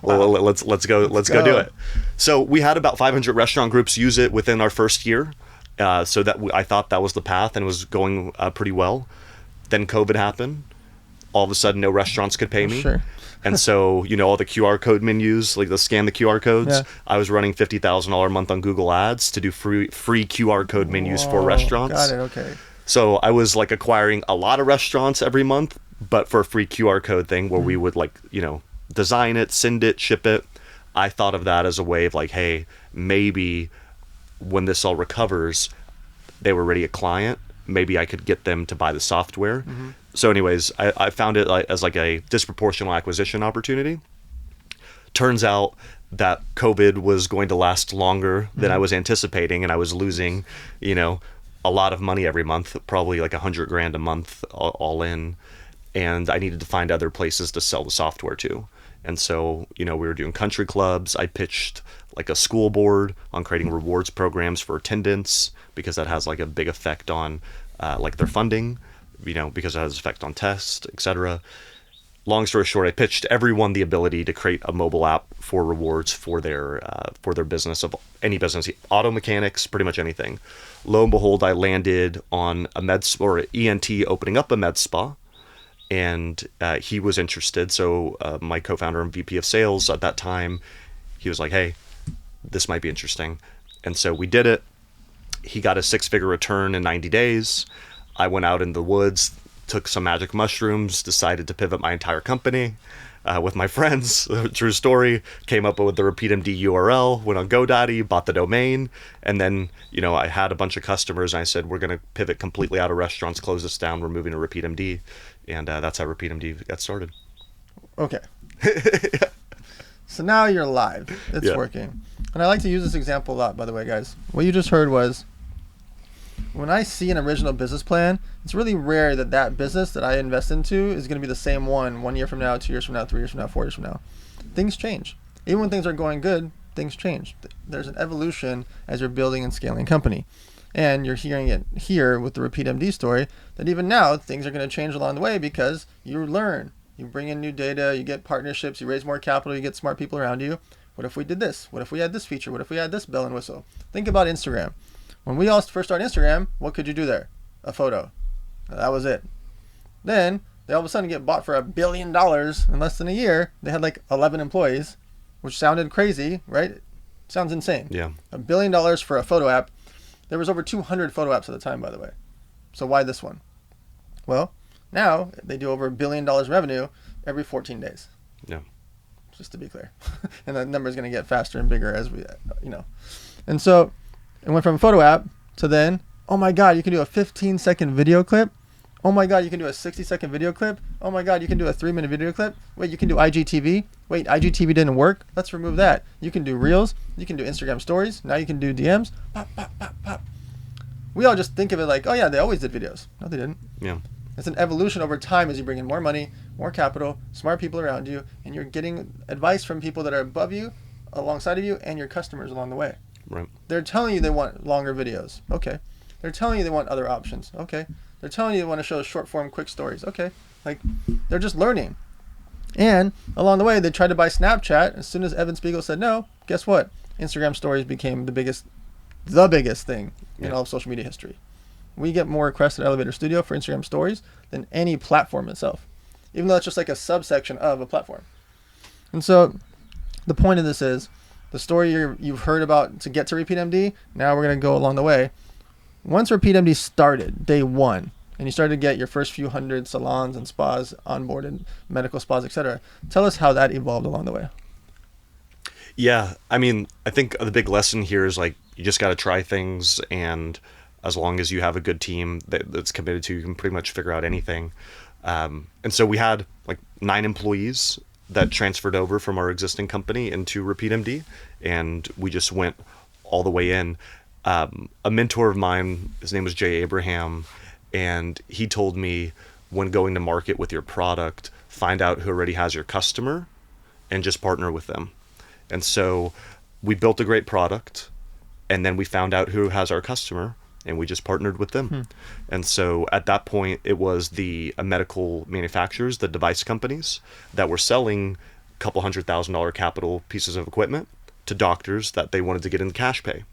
Well, let's go do it. So we had about 500 restaurant groups use it within our first year. So that I thought that was the path, and it was going pretty well. Then COVID happened. All of a sudden, no restaurants could pay me. Sure. And so, all the QR code menus, like the scan the QR codes, Yeah. I was running $50,000 a month on Google Ads to do free QR code menus for Whoa, restaurants. Got it. Okay. So I was like acquiring a lot of restaurants every month, but for a free QR code thing where we would design it, send it, ship it. I thought of that as a way of like, hey, maybe when this all recovers, they were already a client. Maybe I could get them to buy the software. So anyways, I found it as like a disproportional acquisition opportunity. Turns out that COVID was going to last longer than I was anticipating, and I was losing, a lot of money every month, probably like $100,000 a month all in. And I needed to find other places to sell the software to. And so, we were doing country clubs. I pitched like a school board on creating rewards programs for attendance, because that has like a big effect on like their funding, because it has an effect on tests, etc. Long story short, I pitched everyone the ability to create a mobile app for rewards for their business, of any business, auto mechanics, pretty much anything. Lo and behold, I landed on a ENT opening up a med spa. And he was interested. So my co-founder and VP of sales at that time, he was like, hey, this might be interesting. And so we did it. He got a 6-figure return in 90 days. I went out in the woods, took some magic mushrooms, decided to pivot my entire company with my friends. True story. Came up with the RepeatMD URL, went on GoDaddy, bought the domain. And then, I had a bunch of customers. And I said, we're going to pivot completely out of restaurants, close this down. We're moving to RepeatMD. And that's how RepeatMD got started. Okay. So now you're live. It's Yeah. working. And I like to use this example a lot, by the way, guys. What you just heard was, when I see an original business plan, it's really rare that business that I invest into is going to be the same 1 year from now, 2 years from now, 3 years from now, 4 years from now. Things change. Even when things are going good, things change. There's an evolution as you're building and scaling a company. And you're hearing it here with the RepeatMD story, that even now things are going to change along the way, because you learn, you bring in new data, you get partnerships, you raise more capital, you get smart people around you. What if we did this? What if we had this feature? What if we had this bell and whistle? Think about Instagram. When we all first started Instagram, what could you do there? A photo. That was it. Then they all of a sudden get bought for $1 billion in less than a year. They had like 11 employees, which sounded crazy, right? Sounds insane. Yeah. $1 billion for a photo app. There was over 200 photo apps at the time, by the way. So why this one? Well, now they do over $1 billion revenue every 14 days. Yeah. Just to be clear. And that number is going to get faster and bigger as we, And so it went from a photo app to then, oh my God, you can do a 15-second video clip. Oh my God, you can do a 60-second video clip. Oh my God, you can do a 3-minute video clip. Wait, you can do IGTV. Wait, IGTV didn't work. Let's remove that. You can do Reels. You can do Instagram stories. Now you can do DMs. Pop, pop, pop, pop. We all just think of it like, oh yeah, they always did videos. No, they didn't. Yeah. It's an evolution over time as you bring in more money, more capital, smart people around you, and you're getting advice from people that are above you, alongside of you, and your customers along the way. Right. They're telling you they want longer videos. Okay. They're telling you they want other options. Okay. They're telling you they want to show short form, quick stories. Okay. Like, they're just learning. And along the way, they tried to buy Snapchat. As soon as Evan Spiegel said no, guess what? Instagram stories became the biggest thing in all of social media history. We get more requests at Elevator Studio for Instagram stories than any platform itself, even though it's just like a subsection of a platform. And so the point of this is, the story you've heard about to get to RepeatMD, now we're going to go along the way. Once RepeatMD started, day one, and you started to get your first few hundred salons and spas onboarded, medical spas, etc., tell us how that evolved along the way. Yeah, I mean, I think the big lesson here is like, you just got to try things, and as long as you have a good team that's committed to, you can pretty much figure out anything. And so we had like 9 employees that transferred over from our existing company into RepeatMD, and we just went all the way in. A mentor of mine, his name was Jay Abraham, and he told me, when going to market with your product, find out who already has your customer and just partner with them. And so we built a great product, and then we found out who has our customer, and we just partnered with them. And so at that point, it was the medical manufacturers, the device companies that were selling a couple $100,000 capital pieces of equipment to doctors that they wanted to get in cash pay.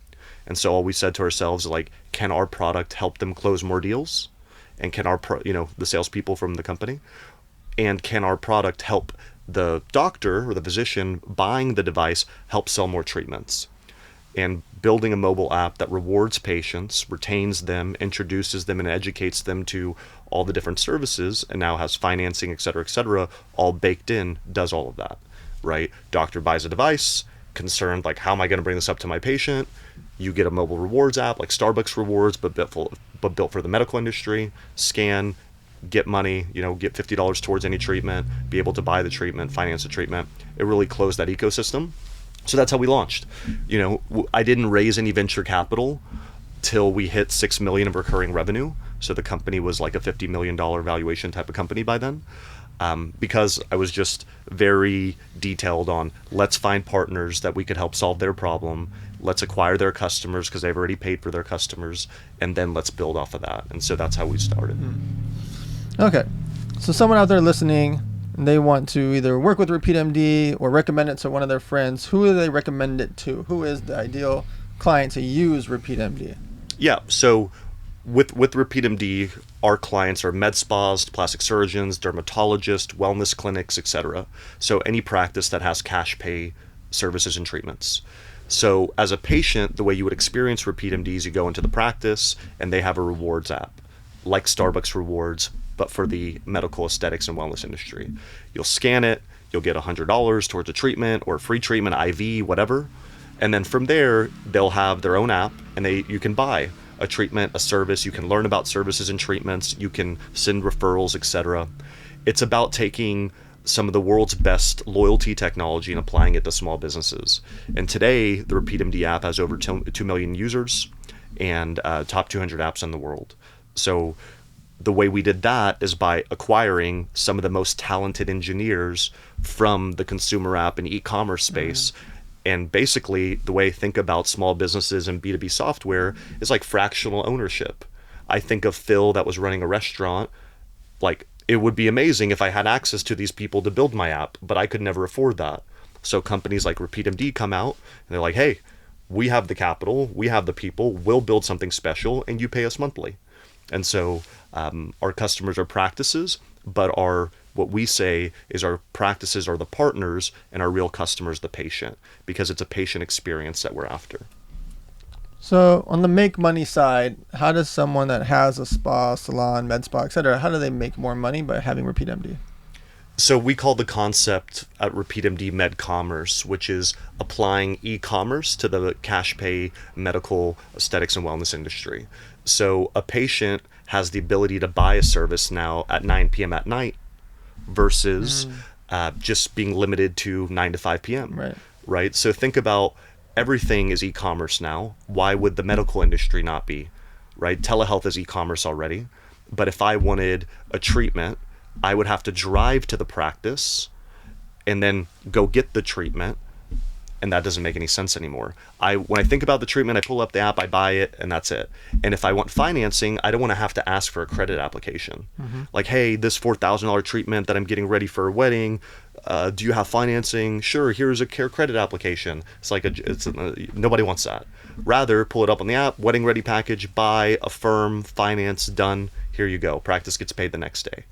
And so all we said to ourselves, like, can our product help them close more deals? And can our, the salespeople from the company, and can our product help the doctor or the physician buying the device help sell more treatments? And building a mobile app that rewards patients, retains them, introduces them, and educates them to all the different services, and now has financing, et cetera, all baked in, does all of that, right? Doctor buys a device, concerned, like, how am I going to bring this up to my patient? You get a mobile rewards app like Starbucks Rewards, but built for the medical industry. Scan, get money, get $50 towards any treatment, be able to buy the treatment, finance the treatment. It really closed that ecosystem. So that's how we launched. I didn't raise any venture capital till we hit 6 million of recurring revenue. So the company was like a $50 million valuation type of company by then. Because I was just very detailed on, let's find partners that we could help solve their problem. Let's acquire their customers because they've already paid for their customers, and then let's build off of that. And so that's how we started. Okay. So someone out there listening, they want to either work with RepeatMD or recommend it to one of their friends. Who do they recommend it to? Who is the ideal client to use RepeatMD? Yeah. So with RepeatMD, our clients are med spas, plastic surgeons, dermatologists, wellness clinics, etc. So any practice that has cash pay services and treatments. So as a patient, the way you would experience RepeatMD is you go into the practice and they have a rewards app, like Starbucks Rewards, but for the medical aesthetics and wellness industry. You'll scan it, you'll get $100 towards a treatment or a free treatment, IV, whatever. And then from there, they'll have their own app, and you can buy a treatment, a service. You can learn about services and treatments. You can send referrals, etc. It's about taking some of the world's best loyalty technology and applying it to small businesses. And today, the RepeatMD app has over 2 million users and top 200 apps in the world. So the way we did that is by acquiring some of the most talented engineers from the consumer app and e-commerce space. And basically, the way I think about small businesses and B2B software is like fractional ownership. I think of Phil that was running a restaurant. Like, it would be amazing if I had access to these people to build my app, but I could never afford that. So companies like RepeatMD come out and they're like, hey, we have the capital, we have the people, we'll build something special, and you pay us monthly. And so our customers are practices, but what we say is our practices are the partners and our real customers the patient, because it's a patient experience that we're after. So on the make money side, how does someone that has a spa, salon, med spa, etc., how do they make more money by having RepeatMD? So we call the concept at RepeatMD med commerce, which is applying e-commerce to the cash pay medical aesthetics and wellness industry. So a patient has the ability to buy a service now at 9 p.m. at night versus just being limited to 9 to 5 p.m. Right? So think about, everything is e-commerce now. Why would the medical industry not be? Right? Telehealth is e-commerce already. But if I wanted a treatment, I would have to drive to the practice and then go get the treatment. And that doesn't make any sense anymore. When I think about the treatment, I pull up the app, I buy it, and that's it. And if I want financing, I don't want to have to ask for a credit application. Like, hey, this $4,000 treatment that I'm getting ready for a wedding, do you have financing? Sure, here's a care credit application. It's like nobody wants that. Rather, pull it up on the app, wedding ready package, buy, affirm, finance, done. Here you go. Practice gets paid the next day.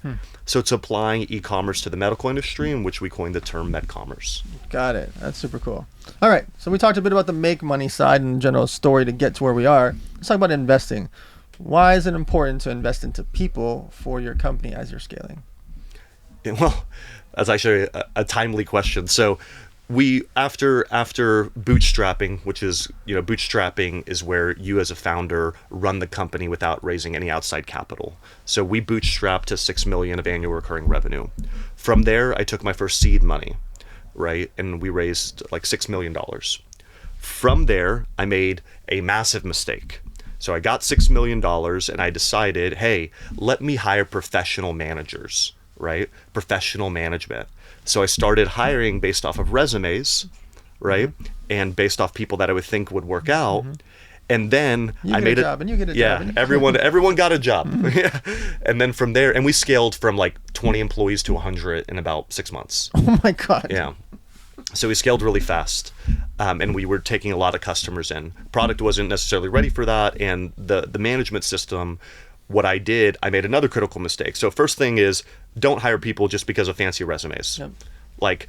So it's applying e-commerce to the medical industry, in which we coined the term med commerce. Got it. That's super cool. All right. So we talked a bit about the make money side and the general story to get to where we are. Let's talk about investing. Why is it important to invest into people for your company as you're scaling? Well, that's actually a timely question. So we after bootstrapping, which is, bootstrapping is where you as a founder run the company without raising any outside capital. So we bootstrapped to 6 million of annual recurring revenue. From there, I took my first seed money, right? And we raised like $6 million. From there, I made a massive mistake. So I got $6 million and I decided, hey, let me hire professional managers, right? Professional management. So I started hiring based off of resumes, right? And based off people that I would think would work out. And then you get a job, and you get a job. Yeah, everyone got a job. And then from there, and we scaled from like 20 employees to 100 in about 6 months. Oh my God. Yeah. So we scaled really fast, and we were taking a lot of customers in. Product wasn't necessarily ready for that, and the management system, what I did, I made another critical mistake. So first thing is, don't hire people just because of fancy resumes. Yep. Like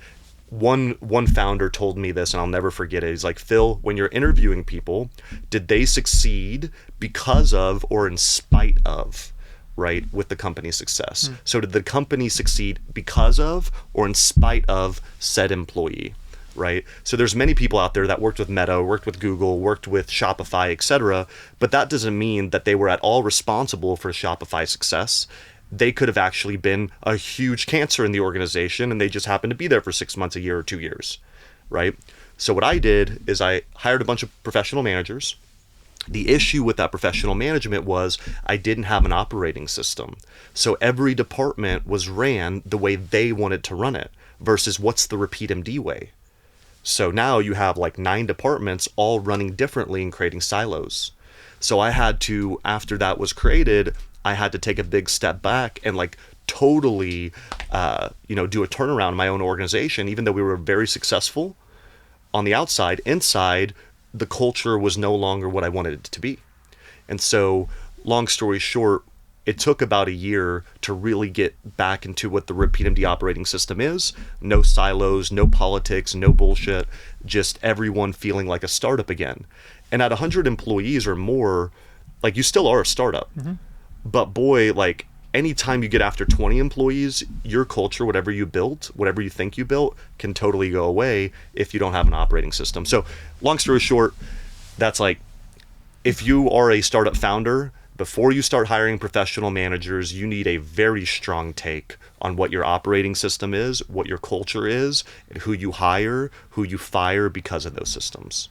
one founder told me this, and I'll never forget it. He's like, Phil, when you're interviewing people, did they succeed because of or in spite of, right, with the company's success? So did the company succeed because of or in spite of said employee, right? So there's many people out there that worked with Meta, worked with Google, worked with Shopify, etc., but that doesn't mean that they were at all responsible for Shopify's success. They could have actually been a huge cancer in the organization, and they just happened to be there for 6 months, a year, or 2 years, right? So what I did is I hired a bunch of professional managers. The issue with that professional management was I didn't have an operating system. So every department was ran the way they wanted to run it versus what's the RepeatMD way. So now you have like 9 departments all running differently and creating silos. So I had to, after that was created, I had to take a big step back and like totally, do a turnaround in my own organization. Even though we were very successful on the outside, inside, the culture was no longer what I wanted it to be. And so, long story short, it took about a year to really get back into what the RepeatMD operating system is. No silos, no politics, no bullshit, just everyone feeling like a startup again. And at 100 employees or more, like, you still are a startup. But boy, like, anytime you get after 20 employees, your culture, whatever you built, whatever you think you built, can totally go away if you don't have an operating system. So long story short, that's like, if you are a startup founder, before you start hiring professional managers, you need a very strong take on what your operating system is, what your culture is, and who you hire, who you fire because of those systems.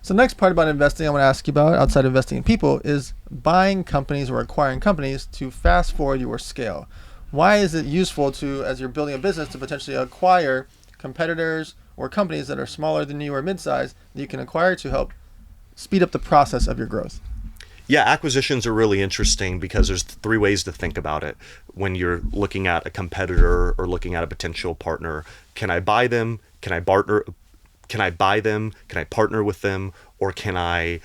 So the next part about investing I want to ask you about, outside of investing in people, is buying companies or acquiring companies to fast forward your scale. Why is it useful to, as you're building a business, to potentially acquire competitors or companies that are smaller than you or mid-size that you can acquire to help speed up the process of your growth? Yeah, acquisitions are really interesting because there's 3 ways to think about it. When you're looking at a competitor or looking at a potential partner, can I buy them? Can I partner? Can I buy them? Can I partner with them? Or can I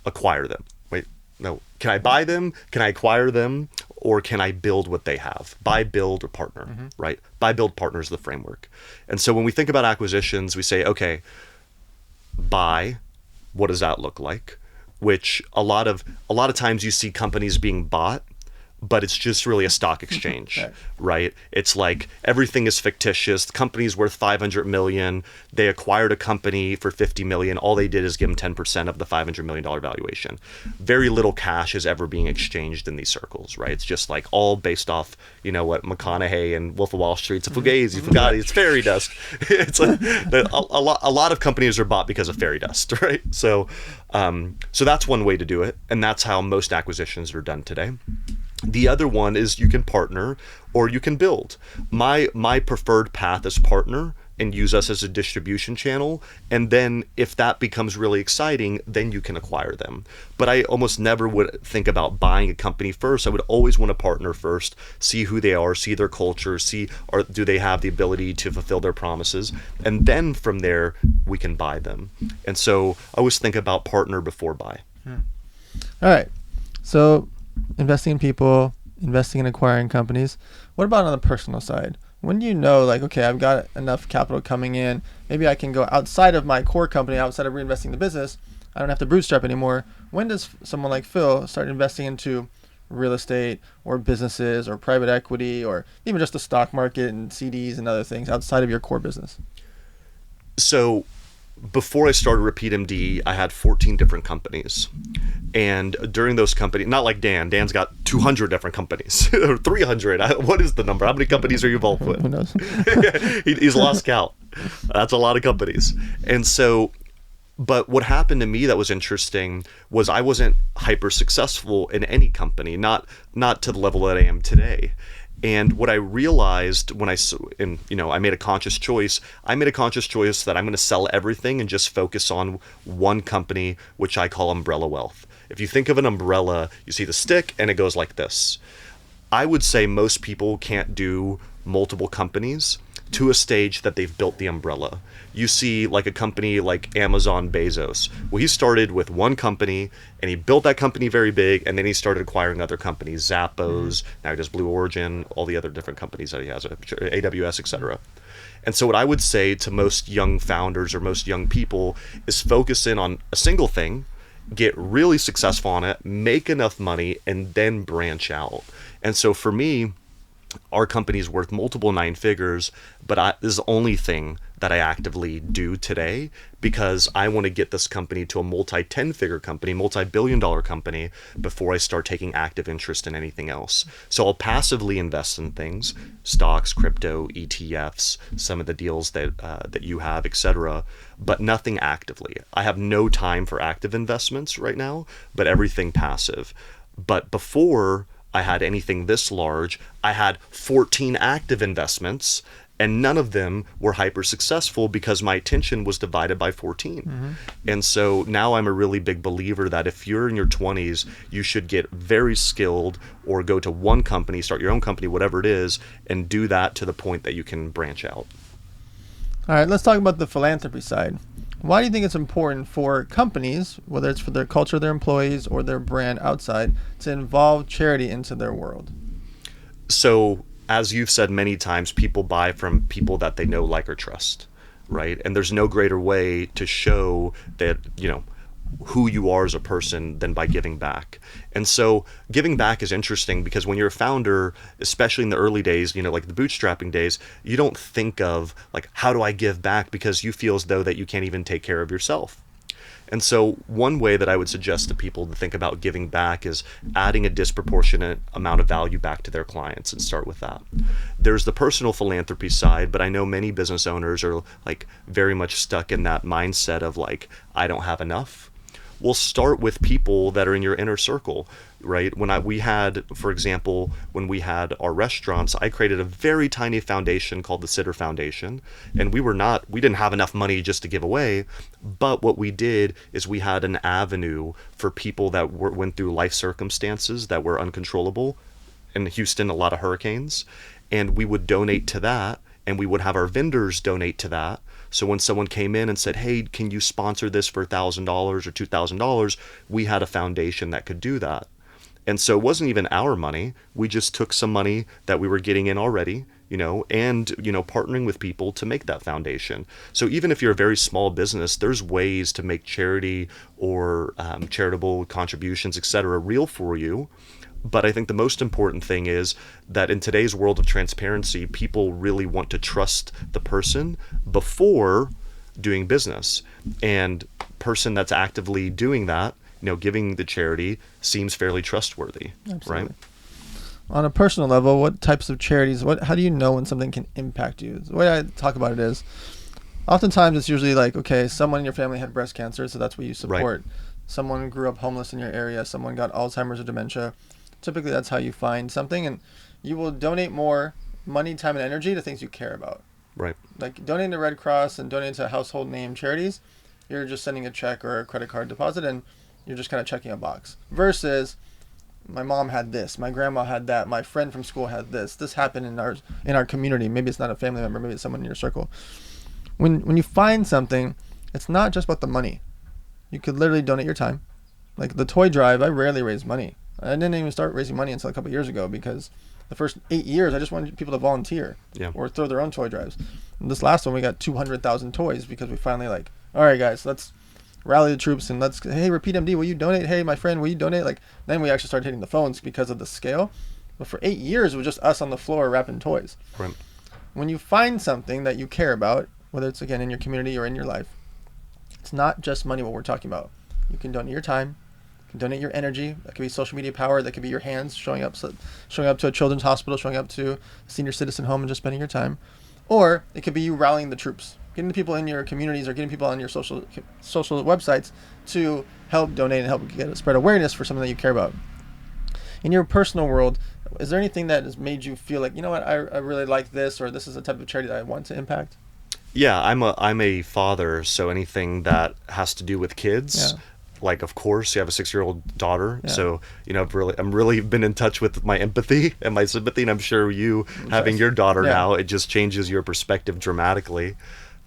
acquire them? Wait, no. Can I buy them? Can I acquire them? Or can I build what they have? Buy, build, or partner, right? Buy, build, partner is the framework. And so when we think about acquisitions, we say, okay, buy, what does that look like? Which a lot of times you see companies being bought, but it's just really a stock exchange, right? It's like everything is fictitious. The company's worth 500 million. They acquired a company for 50 million. All they did is give them 10% of the $500 million valuation. Very little cash is ever being exchanged in these circles, right? It's just like all based off, what McConaughey and Wolf of Wall Street's a fugazi, it's fairy dust. It's like a lot of companies are bought because of fairy dust, right? So that's one way to do it, and that's how most acquisitions are done today. The other one is you can partner or you can build. My preferred path is partner and use us as a distribution channel. And then if that becomes really exciting, then you can acquire them. But I almost never would think about buying a company first. I would always want to partner first, see who they are, see their culture, do they have the ability to fulfill their promises. And then from there, we can buy them. And so I always think about partner before buy. All right. So investing in people, investing in acquiring companies. What about on the personal side? When do you know, like, okay, I've got enough capital coming in, maybe I can go outside of my core company, outside of reinvesting in the business, I don't have to bootstrap anymore. When does someone like Phil start investing into real estate or businesses or private equity or even just the stock market and CDs and other things outside of your core business? So before I started RepeatMD, I had 14 different companies. And during those companies, not like Dan. Dan's got 200 different companies or 300. What is the number? How many companies are you involved with? Who knows? He's lost count. That's a lot of companies. And so, but what happened to me that was interesting was I wasn't hyper successful in any company, not to the level that I am today. And what I realized when I made a conscious choice. I made a conscious choice that I'm going to sell everything and just focus on one company, which I call Umbrella Wealth. If you think of an umbrella, you see the stick and it goes like this. I would say most people can't do multiple companies to a stage that they've built the umbrella. You see like a company like Amazon Bezos. Well, he started with one company and he built that company very big, and then he started acquiring other companies, Zappos, now he does Blue Origin, all the other different companies that he has, AWS, etc. And so what I would say to most young founders or most young people is focus in on a single thing, get really successful on it, make enough money, and then branch out. And so for me, our company is worth multiple 9 figures, but this is the only thing that I actively do today because I want to get this company to a multi-10-figure company, multi-billion-dollar company before I start taking active interest in anything else. So I'll passively invest in things, stocks, crypto, ETFs, some of the deals that you have, etc., but nothing actively. I have no time for active investments right now, but everything passive. But before I had anything this large, I had 14 active investments, and none of them were hyper successful because my attention was divided by 14. Mm-hmm. And so now I'm a really big believer that if you're in your 20s, you should get very skilled or go to one company, start your own company, whatever it is, and do that to the point that you can branch out. All right, let's talk about the philanthropy side. Why do you think it's important for companies, whether it's for their culture, their employees, or their brand outside, to involve charity into their world? So, as you've said many times, people buy from people that they know, like, or trust, right? And there's no greater way to show that, who you are as a person than by giving back. And so giving back is interesting because when you're a founder, especially in the early days, like the bootstrapping days, you don't think of like, how do I give back? Because you feel as though that you can't even take care of yourself. And so one way that I would suggest to people to think about giving back is adding a disproportionate amount of value back to their clients, and start with that. There's the personal philanthropy side, but I know many business owners are like very much stuck in that mindset of like, I don't have enough. We'll start with people that are in your inner circle, right? When we had our restaurants, I created a very tiny foundation called the Sitter Foundation, and we didn't have enough money just to give away, but what we did is we had an avenue for people that went through life circumstances that were uncontrollable. In Houston, a lot of hurricanes, and we would donate to that, and we would have our vendors donate to that. So when someone came in and said, hey, can you sponsor this for $1,000 or $2,000? We had a foundation that could do that. And so it wasn't even our money. We just took some money that we were getting in already, and, partnering with people to make that foundation. So even if you're a very small business, there's ways to make charity or charitable contributions, etc., real for you. But I think the most important thing is that in today's world of transparency, people really want to trust the person before doing business. And person that's actively doing that, giving the charity, seems fairly trustworthy. Absolutely. Right? On a personal level, what types of charities, how do you know when something can impact you? The way I talk about it is, oftentimes it's usually like, okay, someone in your family had breast cancer, so that's what you support. Right. Someone grew up homeless in your area, someone got Alzheimer's or dementia. Typically, that's how you find something, and you will donate more money, time, and energy to things you care about. Right. Like donating to Red Cross and donating to household name charities, you're just sending a check or a credit card deposit, and you're just kind of checking a box. Versus, my mom had this, my grandma had that, my friend from school had this. This happened in our community. Maybe it's not a family member, maybe it's someone in your circle. When you find something, it's not just about the money. You could literally donate your time. Like the toy drive, I rarely raise money. I didn't even start raising money until a couple of years ago because the first 8 years I just wanted people to volunteer or throw their own toy drives. And this last one we got 200,000 toys because we finally all right guys, let's rally the troops and hey, RepeatMD, will you donate? Hey, my friend, will you donate? Like, then we actually started hitting the phones because of the scale. But for 8 years, it was just us on the floor wrapping toys. Right. When you find something that you care about, whether it's, again, in your community or in your life, it's not just money what we're talking about. You can donate your time. You can donate your energy. That could be social media power. That could be your hands showing up to a children's hospital, showing up to a senior citizen home and just spending your time. Or it could be you rallying the troops, getting the people in your communities or getting people on your social websites to help donate and help spread awareness for something that you care about. In your personal world, is there anything that has made you feel like, you know what, I really like this, or this is a type of charity that I want to impact? Yeah, I'm a father, so anything that has to do with kids, like, of course, you have a 6-year-old daughter, so I'm really been in touch with my empathy and my sympathy, and I'm sure you having your daughter now, it just changes your perspective dramatically.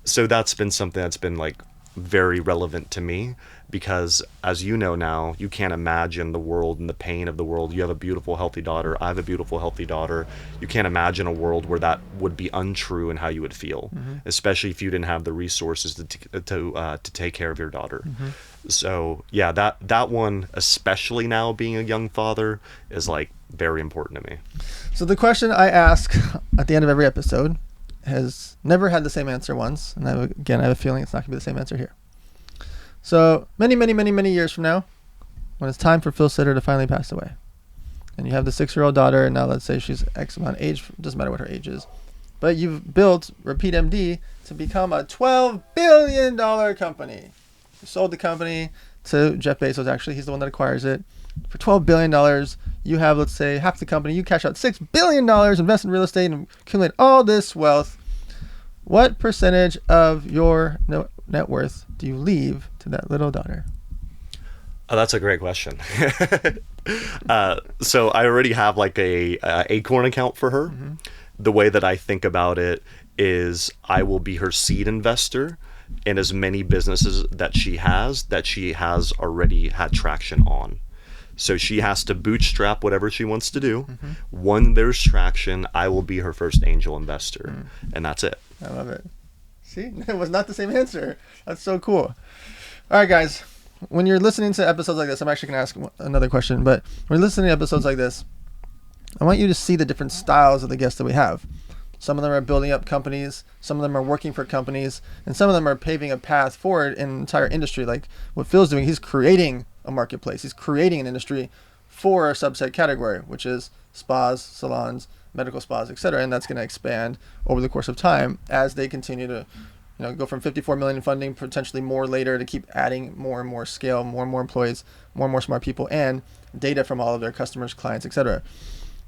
So that's been something that's been like very relevant to me, because as you know now, you can't imagine the world and the pain of the world. You have a beautiful, healthy daughter. I have a beautiful, healthy daughter. You can't imagine a world where that would be untrue and how you would feel, especially if you didn't have the resources to take care of your daughter. So yeah, that one, especially now being a young father, is like very important to me. So the question I ask at the end of every episode has never had the same answer once, and I have a feeling it's not gonna be the same answer here. So many years from now, when it's time for Phil Sitter to finally pass away, and you have the 6-year-old daughter, and now let's say she's X amount of age, doesn't matter what her age is, but you've built RepeatMD to become a $12 billion company. You sold the company to Jeff Bezos, actually. He's the one that acquires it. For $12 billion, you have, let's say, half the company. You cash out $6 billion, invest in real estate, and accumulate all this wealth. What percentage of your net worth do you leave to that little daughter? Oh, that's a great question. So I already have like a Acorn account for her. The way that I think about it is I will be her seed investor in as many businesses that she has already had traction on. So she has to bootstrap whatever she wants to do. When there's traction, I will be her first angel investor. And that's it. I love it. See, it was not the same answer. That's so cool. All right, guys. When you're listening to episodes like this, I'm actually going to ask another question, but when you're listening to episodes like this, I want you to see the different styles of the guests that we have. Some of them are building up companies, some of them are working for companies, and some of them are paving a path forward in an entire industry. Like what Phil's doing, he's creating a marketplace. He's creating an industry for a subset category, which is spas, salons, medical spas, etc. And that's going to expand over the course of time as they continue to go from 54 million in funding, potentially more later, to keep adding more and more scale, more and more employees, more and more smart people, and data from all of their customers, clients, etc.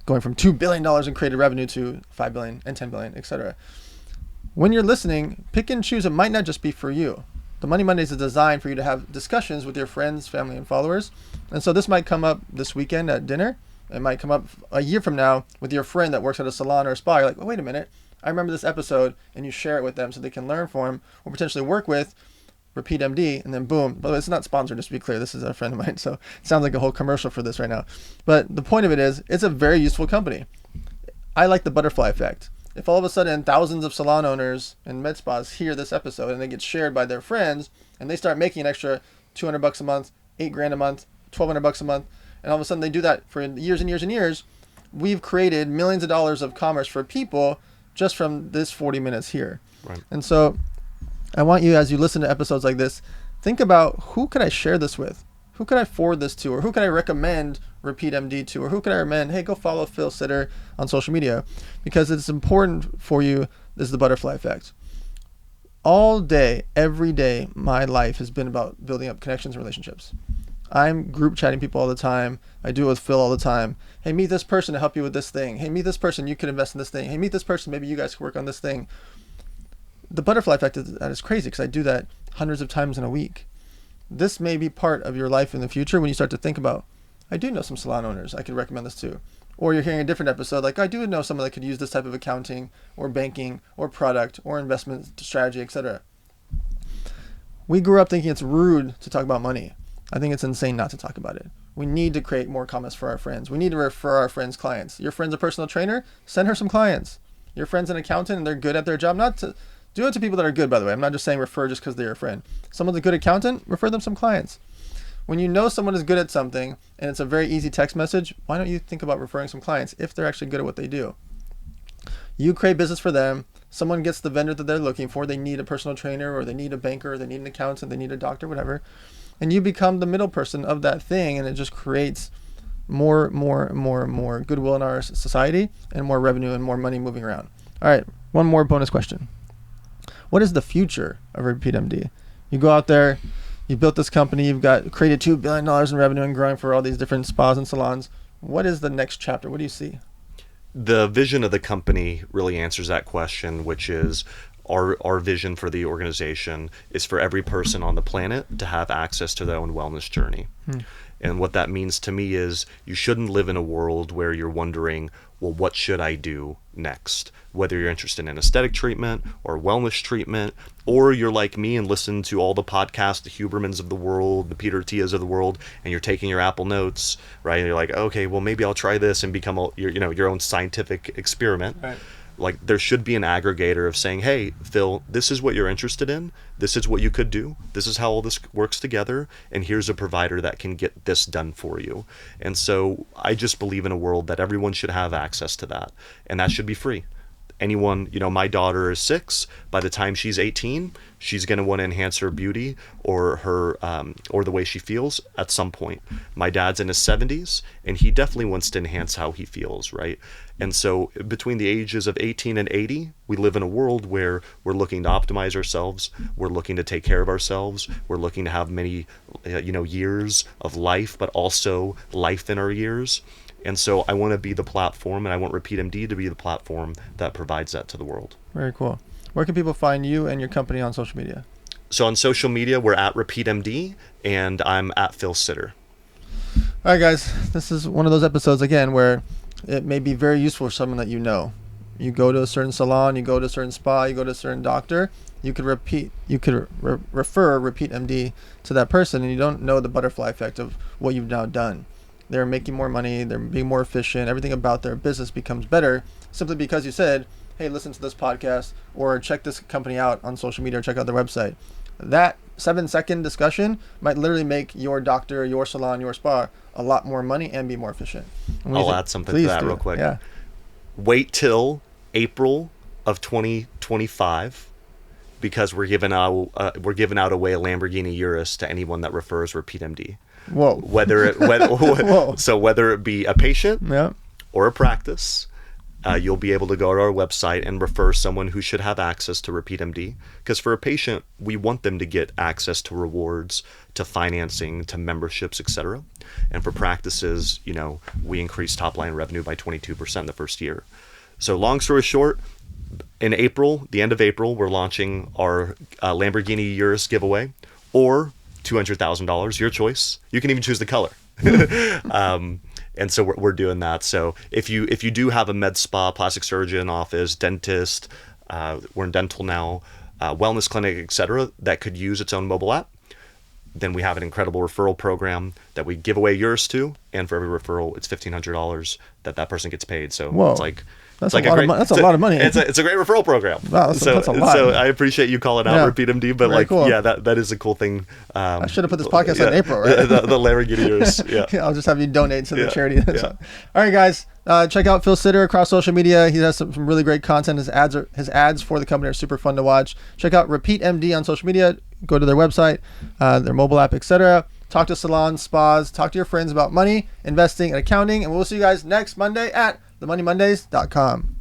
Going from $2 billion in created revenue to $5 billion and $10 billion, etc. When you're listening, pick and choose. It might not just be for you. The Money Mondays is designed for you to have discussions with your friends, family, and followers. And so this might come up this weekend at dinner. It might come up a year from now with your friend that works at a salon or a spa. You're like, well, wait a minute. I remember this episode, and you share it with them so they can learn from or potentially work with RepeatMD, and then boom. By the way, it's not sponsored, just to be clear. This is a friend of mine, so it sounds like a whole commercial for this right now. But the point of it is, it's a very useful company. I like the butterfly effect. If all of a sudden thousands of salon owners and med spas hear this episode and it gets shared by their friends, and they start making an extra $200 a month, $8,000 a month, $1,200 a month, and all of a sudden they do that for years and years and years, we've created millions of dollars of commerce for people just from this 40 minutes here. Right. And so I want you, as you listen to episodes like this, think about, who could I share this with? Who could I forward this to? Or who could I recommend RepeatMD to? Or who could I recommend, hey, go follow Phil Sitter on social media? Because it's important for you. This is the butterfly effect. All day, every day, my life has been about building up connections and relationships. I'm group chatting people all the time. I do it with Phil all the time. Hey, meet this person to help you with this thing. Hey, meet this person, you could invest in this thing. Hey, meet this person, maybe you guys could work on this thing. The butterfly effect is crazy, because I do that hundreds of times in a week. This may be part of your life in the future when you start to think about, I do know some salon owners I could recommend this to. Or you're hearing a different episode, like, I do know someone that could use this type of accounting or banking or product or investment strategy, etc. We grew up thinking it's rude to talk about money. I think it's insane not to talk about it. We need to create more comments for our friends. We need to refer our friends clients. Your friend's a personal trainer, send her some clients. Your friend's an accountant and they're good at their job, not to Do it to people that are good, by the way. I'm not just saying refer just because they're a friend. Someone's a good accountant, refer them some clients. When you know someone is good at something and it's a very easy text message, why don't you think about referring some clients if they're actually good at what they do? You create business for them. Someone gets the vendor that they're looking for. They need a personal trainer, or they need a banker, or they need an accountant, they need a doctor, whatever. And you become the middle person of that thing, and it just creates more goodwill in our society, and more revenue and more money moving around. All right, one more bonus question. What is the future of RepeatMD? You go out there, you built this company, you've created $2 billion in revenue and growing for all these different spas and salons. What is the next chapter? What do you see? The vision of the company really answers that question, which is our vision for the organization is for every person on the planet to have access to their own wellness journey. And what that means to me is you shouldn't live in a world where you're wondering, well, what should I do next? Whether you're interested in aesthetic treatment or wellness treatment, or you're like me and listen to all the podcasts, the Hubermans of the world, the Peter Tias of the world, and you're taking your Apple Notes, right? And you're like, okay, well, maybe I'll try this and become your own scientific experiment. Right. Like, there should be an aggregator of saying, hey, Phil, this is what you're interested in. This is what you could do. This is how all this works together. And here's a provider that can get this done for you. And so I just believe in a world that everyone should have access to that. And that should be free. Anyone, my daughter is 6. By the time she's 18, she's going to want to enhance her beauty or her or the way she feels at some point. My dad's in his 70s, and he definitely wants to enhance how he feels, right? And so between the ages of 18 and 80, we live in a world where we're looking to optimize ourselves. We're looking to take care of ourselves. We're looking to have many, years of life, but also life in our years. And so I want to be the platform, and I want RepeatMD to be the platform that provides that to the world. Very cool. Where can people find you and your company on social media? So on social media, we're at RepeatMD, and I'm at Phil Sitter. All right, guys. This is one of those episodes, again, where it may be very useful for someone that you know. You go to a certain salon, you go to a certain spa, you go to a certain doctor. You could refer RepeatMD to that person, and you don't know the butterfly effect of what you've now done. They're making more money, they're being more efficient, everything about their business becomes better simply because you said, hey, listen to this podcast, or check this company out on social media, or check out their website. That 7-second discussion might literally make your doctor, your salon, your spa a lot more money and be more efficient. I'll add something to that real quick. Yeah. Wait till April of 2025 because we're giving out away a Lamborghini Urus to anyone that refers RepeatMD. Whoa. Whether it be a patient or a practice, you'll be able to go to our website and refer someone who should have access to RepeatMD. Because for a patient, we want them to get access to rewards, to financing, to memberships, etc. And for practices, we increase top line revenue by 22% the first year. So long story short, in April, the end of April, we're launching our Lamborghini Urus giveaway, or $200,000, your choice. You can even choose the color. And so we're doing that. So if you do have a med spa, plastic surgeon office, dentist, we're in dental now, wellness clinic, etc., that could use its own mobile app, then we have an incredible referral program that we give away yours to, and for every referral, it's $1,500 that person gets paid. So Whoa. It's like That's a lot of money. It's a great referral program. Wow, that's a lot. So I appreciate you calling out RepeatMD, but Very cool. that is a cool thing. I should have put this podcast out in April, right? the Lamborghini Urus. Yeah. I'll just have you donate to the charity. All right, guys. Check out Phil Sitter across social media. He has some really great content. His ads for the company are super fun to watch. Check out RepeatMD on social media. Go to their website, their mobile app, etc. Talk to salons, spas. Talk to your friends about money, investing, and accounting. And we'll see you guys next Monday at themoneymondays.com.